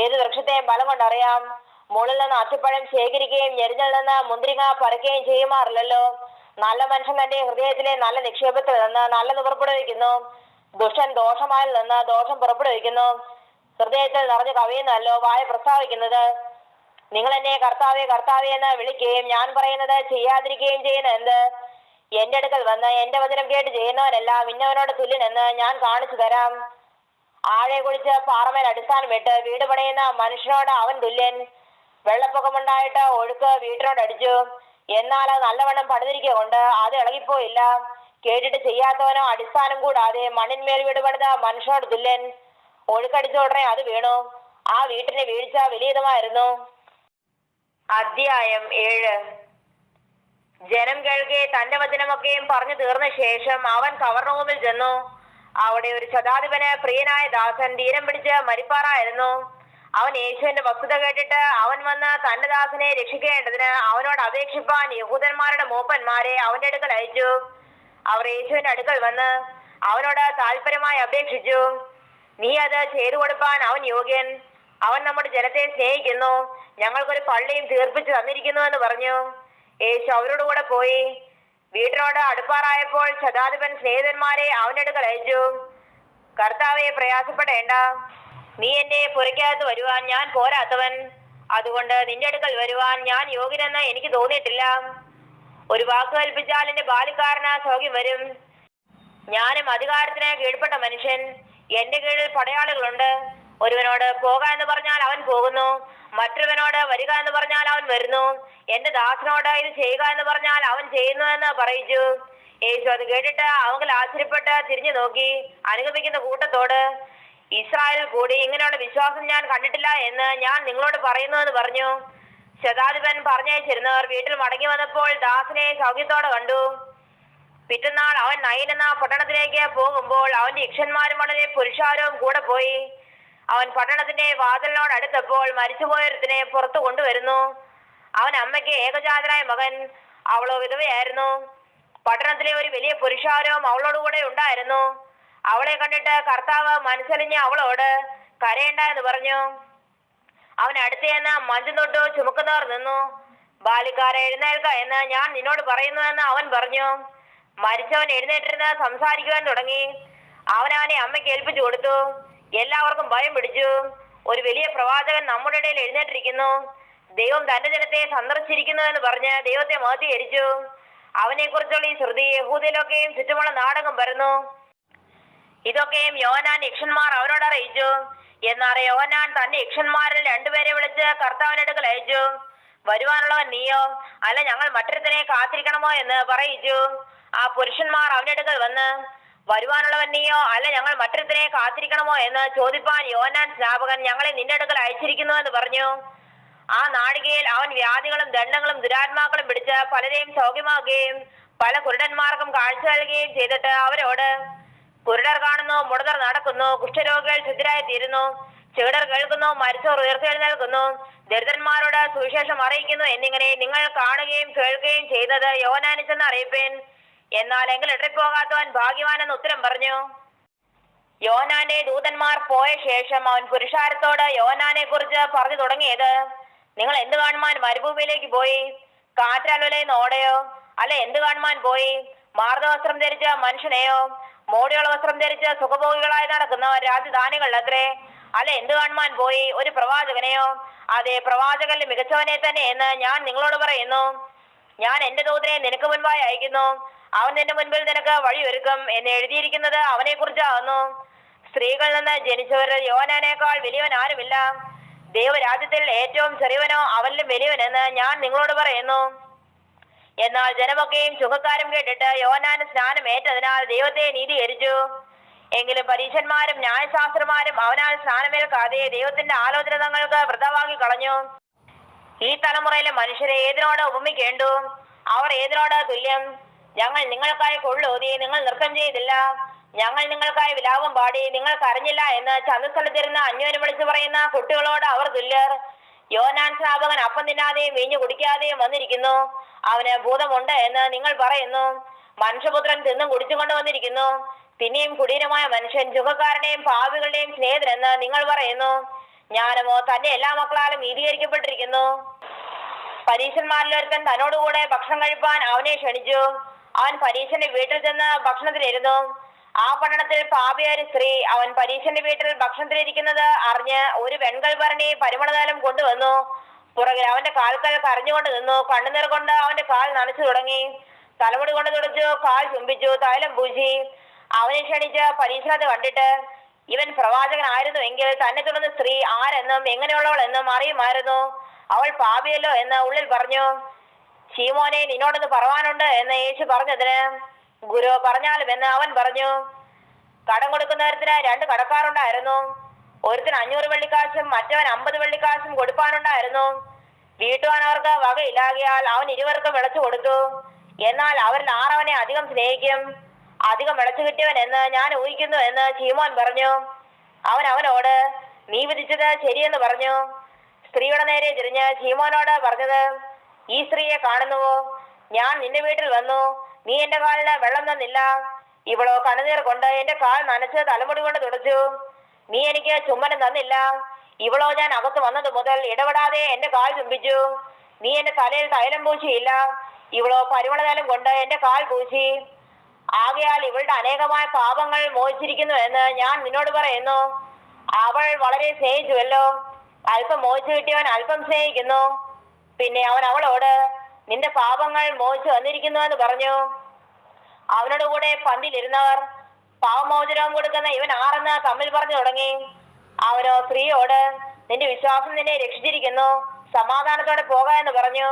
A: ഏത് വൃക്ഷത്തെയും ഫലം കൊണ്ടറിയാം. മുകളിൽ നിന്ന് അത്തിപ്പഴം ശേഖരിക്കുകയും ഞെരിഞ്ഞിൽ നിന്ന് മുന്തിരിങ്ങ പറിക്കുകയും ചെയ്യുമാറില്ലല്ലോ. നല്ല മനുഷ്യൻ തന്റെ ഹൃദയത്തിലെ നല്ല നിക്ഷേപത്തിൽ നിന്ന് നല്ലത് പുറപ്പെടുവിക്കുന്നു. ദുഷ്ടൻ ദോഷമായിൽ നിന്ന് ദോഷം പുറപ്പെടുവിക്കുന്നു. ഹൃദയത്തിൽ നിറഞ്ഞു കവിയുന്നല്ലോ വായ പ്രസ്താവിക്കുന്നത്. നിങ്ങൾ എന്നെ കർത്താവേ കർത്താവേ എന്ന് വിളിക്കുകയും ഞാൻ പറയുന്നത് ചെയ്യാതിരിക്കുകയും ചെയ്യുന്ന എന്ത്? എന്റെ അടുക്കൽ വന്ന് എന്റെ വചനം കേട്ട് ചെയ്യുന്നവനെല്ലാം ഇന്നവനോട് തുല്യനെന്ന് ഞാൻ കാണിച്ചു തരാം. ആഴെ കുഴിച്ച് പാറമേൽ അടിസ്ഥാനം ഇട്ട് വീട് പണിയുന്ന മനുഷ്യനോട് അവൻ തുല്യൻ. വെള്ളപ്പൊക്കമുണ്ടായിട്ട് ഒഴുക്ക് വീട്ടിനോടടിച്ചു, എന്നാൽ അത് നല്ലവണ്ണം പണിതിരിക്കൊണ്ട് അത് ഇളകിപ്പോയില്ല. കേട്ടിട്ട് ചെയ്യാത്തവനോ അടിസ്ഥാനം കൂടാതെ മണ്ണിന്മേൽ വീട് പണിത മനുഷ്യനോട് തുല്യൻ. ഒഴുക്കടിച്ച ഉടനെ അത് വീണു. ആ വീട്ടിന്റെ വീഴ്ച വലിയതുമായിരുന്നു. അധ്യായം 7. ജനം കേൾക്കെ തന്റെ വചനമൊക്കെയും പറഞ്ഞു തീർന്ന ശേഷം അവൻ കവർന്നഹൂമിൽ ചെന്നു. അവിടെ ഒരു ശതാധിപന് പ്രിയനായ ദാസൻ ദീനം പിടിച്ച് മരിപ്പാറായിരുന്നു. അവൻ യേശുവിന്റെ വസ്തുത കേട്ടിട്ട് അവൻ വന്ന് തന്റെ ദാസനെ രക്ഷിക്കേണ്ടതിന് അവനോട് അപേക്ഷിപ്പാൻ യഹൂദന്മാരുടെ മൂപ്പന്മാരെ അവന്റെ അടുക്കൽ അയച്ചു. അവർ യേശുവിന്റെ അടുക്കൽ വന്ന് അവനോട് താല്പര്യമായി അപേക്ഷിച്ചു. നീ അത് ചെയ്തു കൊടുപ്പാൻ അവൻ യോഗ്യൻ. അവൻ നമ്മുടെ ജനത്തെ സ്നേഹിക്കുന്നു, ഞങ്ങൾക്കൊരു പള്ളിയും തീർപ്പിച്ചു തന്നിരിക്കുന്നു എന്ന് പറഞ്ഞു. യേശു അവരോട് കൂടെ പോയി. വീട്ടിനോട് അടുപ്പാറായപ്പോൾ ശതാധിപൻ സ്നേഹിതന്മാരെ അവന്റെ അടുക്കൽ അയച്ചു. കർത്താവെ, പ്രയാസപ്പെടേണ്ട. നീ എന്റെ പുരയ്ക്കകത്ത് വരുവാൻ ഞാൻ പോരാത്തവൻ. അതുകൊണ്ട് നിന്റെ അടുക്കൽ വരുവാൻ ഞാൻ യോഗ്യനെന്ന് എനിക്ക് തോന്നിയിട്ടില്ല. ഒരു വാക്ക് കൽപ്പിച്ചാൽ എന്റെ ബാല്യക്കാരന് സൗഖ്യം വരും. ഞാനും അധികാരത്തിന് കീഴ്പ്പെട്ട മനുഷ്യൻ. എന്റെ കീഴിൽ പടയാളികളുണ്ട്. ഒരുവനോട് പോക എന്ന് പറഞ്ഞാൽ അവൻ പോകുന്നു, മറ്റൊരുവനോട് വരിക എന്ന് പറഞ്ഞാൽ അവൻ വരുന്നു. എന്റെ ദാസനോട് ഇത് ചെയ്യുക എന്ന് പറഞ്ഞാൽ അവൻ ചെയ്യുന്നു എന്ന് പറയിച്ചു. യേശു അത് കേട്ടിട്ട് അവങ്കിൽ ആശ്ചര്യപ്പെട്ട് തിരിഞ്ഞു നോക്കി അനുഗമിക്കുന്ന കൂട്ടത്തോട്, ഇസ്രായേലിൽ കൂടി ഇങ്ങനെയുള്ള വിശ്വാസം ഞാൻ കണ്ടിട്ടില്ല എന്ന് ഞാൻ നിങ്ങളോട് പറയുന്നു എന്ന് പറഞ്ഞു. ശതാധിപൻ പറഞ്ഞയച്ചിരുന്നവർ വീട്ടിൽ മടങ്ങി വന്നപ്പോൾ ദാസനെ സൗഖ്യത്തോടെ കണ്ടു. പിറ്റന്നാൾ അവൻ നയൻ എന്ന പട്ടണത്തിലേക്ക് പോകുമ്പോൾ അവന്റെ യക്ഷന്മാരും വളരെ പുരുഷാരവും കൂടെ പോയി. അവൻ പട്ടണത്തിന്റെ വാതിലിനോട് അടുത്തപ്പോൾ മരിച്ചുപോയൊരുത്തിനെ പുറത്തു കൊണ്ടുവരുന്നു. അവൻ അമ്മയ്ക്ക് ഏകജാതനായ മകൻ, അവളോ വിധവയായിരുന്നു. പട്ടണത്തിലെ ഒരു വലിയ പുരുഷാരവും അവളോടുകൂടെ ഉണ്ടായിരുന്നു. അവളെ കണ്ടിട്ട് കർത്താവ് മനസ്സലിഞ്ഞ് അവളോട് കരയണ്ട എന്ന് പറഞ്ഞു. അവൻ അടുത്ത് ചെന്ന് മഞ്ചം തൊട്ടു ചുമക്കുന്നവർ നിന്നു. ബാലിക്കാരെ എഴുന്നേൽക്ക എന്ന് ഞാൻ നിന്നോട് പറയുന്നു എന്ന് അവൻ പറഞ്ഞു. മരിച്ചവൻ എഴുന്നേറ്റിരുന്ന് സംസാരിക്കുവാൻ തുടങ്ങി. അവനെ അമ്മയ്ക്ക് ഏൽപ്പിച്ചു കൊടുത്തു. എല്ലാവർക്കും ഭയം പിടിച്ചു. ഒരു വലിയ പ്രവാചകൻ നമ്മുടെ ഇടയിൽ എഴുന്നേറ്റിരിക്കുന്നു, ദൈവം തന്റെ ജനത്തെ സന്ദർശിച്ചിരിക്കുന്നു എന്ന് പറഞ്ഞ് ദൈവത്തെ മഹത്വീകരിച്ചു. അവനെ കുറിച്ചുള്ള ഈ ശ്രുതി യഹൂദയിലൊക്കെയും ചുറ്റുമുള്ള നാടകം പരന്നു. ഇതൊക്കെയും യോഹന്നാൻ യക്ഷന്മാർ അവരോട് അറിയിച്ചു. എന്നാൽ യോഹന്നാൻ തന്റെ യക്ഷന്മാരിൽ രണ്ടുപേരെ വിളിച്ച് കർത്താവിന്റെ അടുക്കൽ അയച്ചു. വരുവാനുള്ളവൻ നീയോ, അല്ല ഞങ്ങൾ മറ്റൊരുത്തനെ കാത്തിരിക്കണമോ എന്ന് പറയിച്ചു. ആ പുരുഷന്മാർ അവന്റെ അടുക്കൽ വന്ന്, വരുവാനുള്ളവൻ നീയോ, അല്ല ഞങ്ങൾ മറ്റൊരുത്തനെ കാത്തിരിക്കണമോ എന്ന് ചോദിപ്പാൻ യോഹന്നാൻ സ്നാപകൻ ഞങ്ങളെ നിന്റെ അടുക്കൽ അയച്ചിരിക്കുന്നു എന്ന് പറഞ്ഞു. ആ നാഴികയിൽ അവൻ വ്യാധികളും ദണ്ഡങ്ങളും ദുരാത്മാക്കളും പിടിച്ച് പലരെയും സൗഖ്യമാക്കുകയും പല കുരുടന്മാർക്കും കാഴ്ച നൽകുകയും ചെയ്തിട്ട് അവരോട്, കുരുടർ കാണുന്നു, മുടന്തർ നടക്കുന്നു, കുഷ്ഠരോഗികൾ ശുദ്ധരായി തീരുന്നു, ചെകിടർ കേൾക്കുന്നു, മരിച്ചവർ ഉയർത്തെഴുന്നേൽക്കുന്നു, ദരിദ്രന്മാരോട് സുവിശേഷം അറിയിക്കുന്നു എന്നിങ്ങനെ നിങ്ങൾ കാണുകയും കേൾക്കുകയും ചെയ്യുന്നത് യോഹന്നാനിൽ ചെന്ന് അറിയിപ്പീൻ. എന്നാൽ എങ്കിൽ ഇടറിപ്പോകാത്തവൻ ഭാഗ്യവാനെന്ന് ഉത്തരം പറഞ്ഞു. യോഹന്നാന്റെ ദൂതന്മാർ പോയ ശേഷം അവൻ പുരുഷാരത്തോട് യോഹന്നാനെ കുറിച്ച് പറഞ്ഞു തുടങ്ങിയത്, നിങ്ങൾ എന്ത് കാണുവാൻ മരുഭൂമിയിലേക്ക് പോയി? കാറ്റാൽ ഉലയുന്ന ഓടയോ? അല്ല എന്ത് കാണുവാൻ പോയി? മാർദ്ദവസ്ത്രം ധരിച്ച മനുഷ്യനെയോ? മോടിയുള്ള വസ്ത്രം ധരിച്ച് സുഖഭോഗികളായി നടക്കുന്ന രാജധാനികൾ അത്രേ. അല്ല എന്ത് കാണുവാൻ പോയി? ഒരു പ്രവാചകനെയോ? അതെ, പ്രവാചകനിൽ മികച്ചവനെ തന്നെ എന്ന് ഞാൻ നിങ്ങളോട് പറയുന്നു. ഞാൻ എന്റെ ദൂതനെ നിനക്ക് മുൻപായി അയക്കുന്നു, അവൻ നിന്റെ മുൻപിൽ നിനക്ക് വഴിയൊരുക്കും എന്ന് എഴുതിയിരിക്കുന്നത് അവനെ കുറിച്ചാകുന്നു. സ്ത്രീകളിൽ നിന്ന് ജനിച്ചവരിൽ യോഹന്നാനേക്കാൾ വലിയവൻ ആരുമില്ല. ദൈവരാജ്യത്തിൽ ഏറ്റവും ചെറിയവനോ അവനിലും വലിയവനെന്ന് ഞാൻ നിങ്ങളോട് പറയുന്നു. എന്നാൽ ജനമൊക്കെയും ചുങ്കക്കാരും കേട്ടിട്ട് യോഹന്നാന് സ്നാനം ഏറ്റതിനാൽ ദൈവത്തെ നീതീകരിച്ചു. എങ്കിലും പരീശന്മാരും ന്യായശാസ്ത്രമാരും അവനാൽ സ്നാനമേൽക്കാതെ ദൈവത്തിന്റെ ആലോചന തങ്ങൾക്ക് വൃഥാവാക്കി കളഞ്ഞു. ഈ തലമുറയിലെ മനുഷ്യരെ ഏതിനോട് ഉപമിക്കേണ്ടു? അവർ ഏതിനോട് തുല്യം? ഞങ്ങൾ നിങ്ങൾക്കായി കൊള്ളൂതി, നിങ്ങൾ നൃത്തം ചെയ്തില്ല. ഞങ്ങൾ നിങ്ങൾക്കായി വിലാപം പാടി, നിങ്ങൾ കരഞ്ഞില്ല എന്ന് ചന്തസ്ഥലത്തിരുന്ന് അന്യോന്യം വിളിച്ചു പറയുന്ന കുട്ടികളോട് അവർ തുല്യർ. യോഹന്നാൻ സ്നാപകൻ അപ്പം തിന്നാതെയും വീഞ്ഞു കുടിക്കാതെയും വന്നിരിക്കുന്നു, അവന് ഭൂതമുണ്ട് എന്ന് നിങ്ങൾ പറയുന്നു. മനുഷ്യപുത്രൻ തിന്നും കുടിച്ചുകൊണ്ട് വന്നിരിക്കുന്നു. പിന്നെയും കുടീരമായ മനുഷ്യൻ ചുങ്കക്കാരുടെയും പാപികളുടെയും സ്നേഹിതനെന്ന് നിങ്ങൾ പറയുന്നു. ജ്ഞാനമോ തന്റെ എല്ലാ മക്കളാലും നീതീകരിക്കപ്പെട്ടിരിക്കുന്നു. പരീശന്മാരിലൊരുത്തൻ തന്നോടുകൂടെ ഭക്ഷണം കഴിപ്പാൻ അവനെ ക്ഷണിച്ചു. അവൻ പരീശന്റെ വീട്ടിൽ ചെന്ന് ഭക്ഷണത്തിനിരുന്നു. ആ പട്ടണത്തിൽ പാപിയായ ഒരു സ്ത്രീ അവൻ പരീശന്റെ വീട്ടിൽ ഭക്ഷണത്തിലിരിക്കുന്നത് അറിഞ്ഞ് ഒരു വെൺകൽഭരണി പരിമളതൈലം കൊണ്ടുവന്നു. പുറകിൽ അവന്റെ കാൽക്കൽ കരഞ്ഞുകൊണ്ട് നിന്നു. കണ്ണുനീർ കൊണ്ട് അവന്റെ കാൽ നനച്ചു തുടങ്ങി. തലമുടി കൊണ്ട് തുടച്ചു, കാൽ ചുംബിച്ചു, തൈലം പൂശി. അവനെ ക്ഷണിച്ച് പരീശനത് കണ്ടിട്ട്, ഇവൻ പ്രവാചകനായിരുന്നു എങ്കിൽ തന്നെ തുടർന്ന് സ്ത്രീ ആരെന്നും എങ്ങനെയുള്ളവൾ എന്നും അറിയുമായിരുന്നു. അവൾ പാപിയല്ലോ എന്ന് ഉള്ളിൽ പറഞ്ഞു. ശീമോനെ, നിന്നോടൊന്ന് പറവാനുണ്ട് എന്ന് യേശു പറഞ്ഞതിന്, ഗുരു പറഞ്ഞാലും എന്ന് അവൻ പറഞ്ഞു. കടം കൊടുക്കുന്നവരത്തിന് 2 കടക്കാരുണ്ടായിരുന്നു. ഒരുത്തിന് 500 വെള്ളിക്കാശും മറ്റവൻ 50 വെള്ളിക്കാശും കൊടുപ്പാനുണ്ടായിരുന്നു. വീട്ടുവാൻ അവർക്ക് വകയില്ലാകിയാൽ അവൻ ഇരുവർക്കും വിളച്ചു കൊടുത്തു. എന്നാൽ അവരിൽ ആറവനെ അധികം സ്നേഹിക്കും? അധികം വിളച്ചു കിട്ടിയവൻ എന്ന് ഞാൻ ഊഹിക്കുന്നു എന്ന് ശീമോൻ പറഞ്ഞു. അവൻ അവനോട്, നീ വിധിച്ചത് ശരിയെന്ന് പറഞ്ഞു. സ്ത്രീയുടെ നേരെ തിരിഞ്ഞ് ശീമോനോട് പറഞ്ഞത്, ഈ സ്ത്രീയെ കാണുന്നുവോ? ഞാൻ നിന്റെ വീട്ടിൽ വന്നു, നീ എന്റെ കാലിന് വെള്ളം തന്നില്ല. ഇവളോ കണ്ണുനീർ കൊണ്ട് എന്റെ കാൽ നനച്ച് തലമുടി കൊണ്ട് തുടച്ചു. നീ എനിക്ക് ചുമ്മനം തന്നില്ല. ഇവളോ ഞാൻ അകത്ത് വന്നത് മുതൽ ഇടപെടാതെ എന്റെ കാൽ ചുംബിച്ചു. നീ എന്റെ തലയിൽ തൈലം പൂശിയില്ല. ഇവളോ പരിമളതൈലം കൊണ്ട് എന്റെ കാൽ പൂശി. ആകയാൽ ഇവളുടെ അനേകമായ പാപങ്ങൾ മോചിച്ചിരിക്കുന്നു എന്ന് ഞാൻ നിന്നോട് പറയുന്നു. അവൾ വളരെ സ്നേഹിച്ചുവല്ലോ. അല്പം മോചിച്ചു കിട്ടിയവൻ അല്പം സ്നേഹിക്കുന്നു. പിന്നെ അവൻ അവളോട്, നിന്റെ പാപങ്ങൾ മോചിച്ചു വന്നിരിക്കുന്നു എന്ന് പറഞ്ഞു. അവനോട് കൂടെ പന്തിയിലിരുന്നവർ, പാവമോചനവും കൊടുക്കുന്ന ഇവൻ ആരെന്ന് തമ്മിൽ പറഞ്ഞു തുടങ്ങി. അവനോ സ്ത്രീയോട്, നിന്റെ വിശ്വാസം നിന്നെ രക്ഷിച്ചിരിക്കുന്നു, സമാധാനത്തോടെ പോകാമെന്ന് പറഞ്ഞു.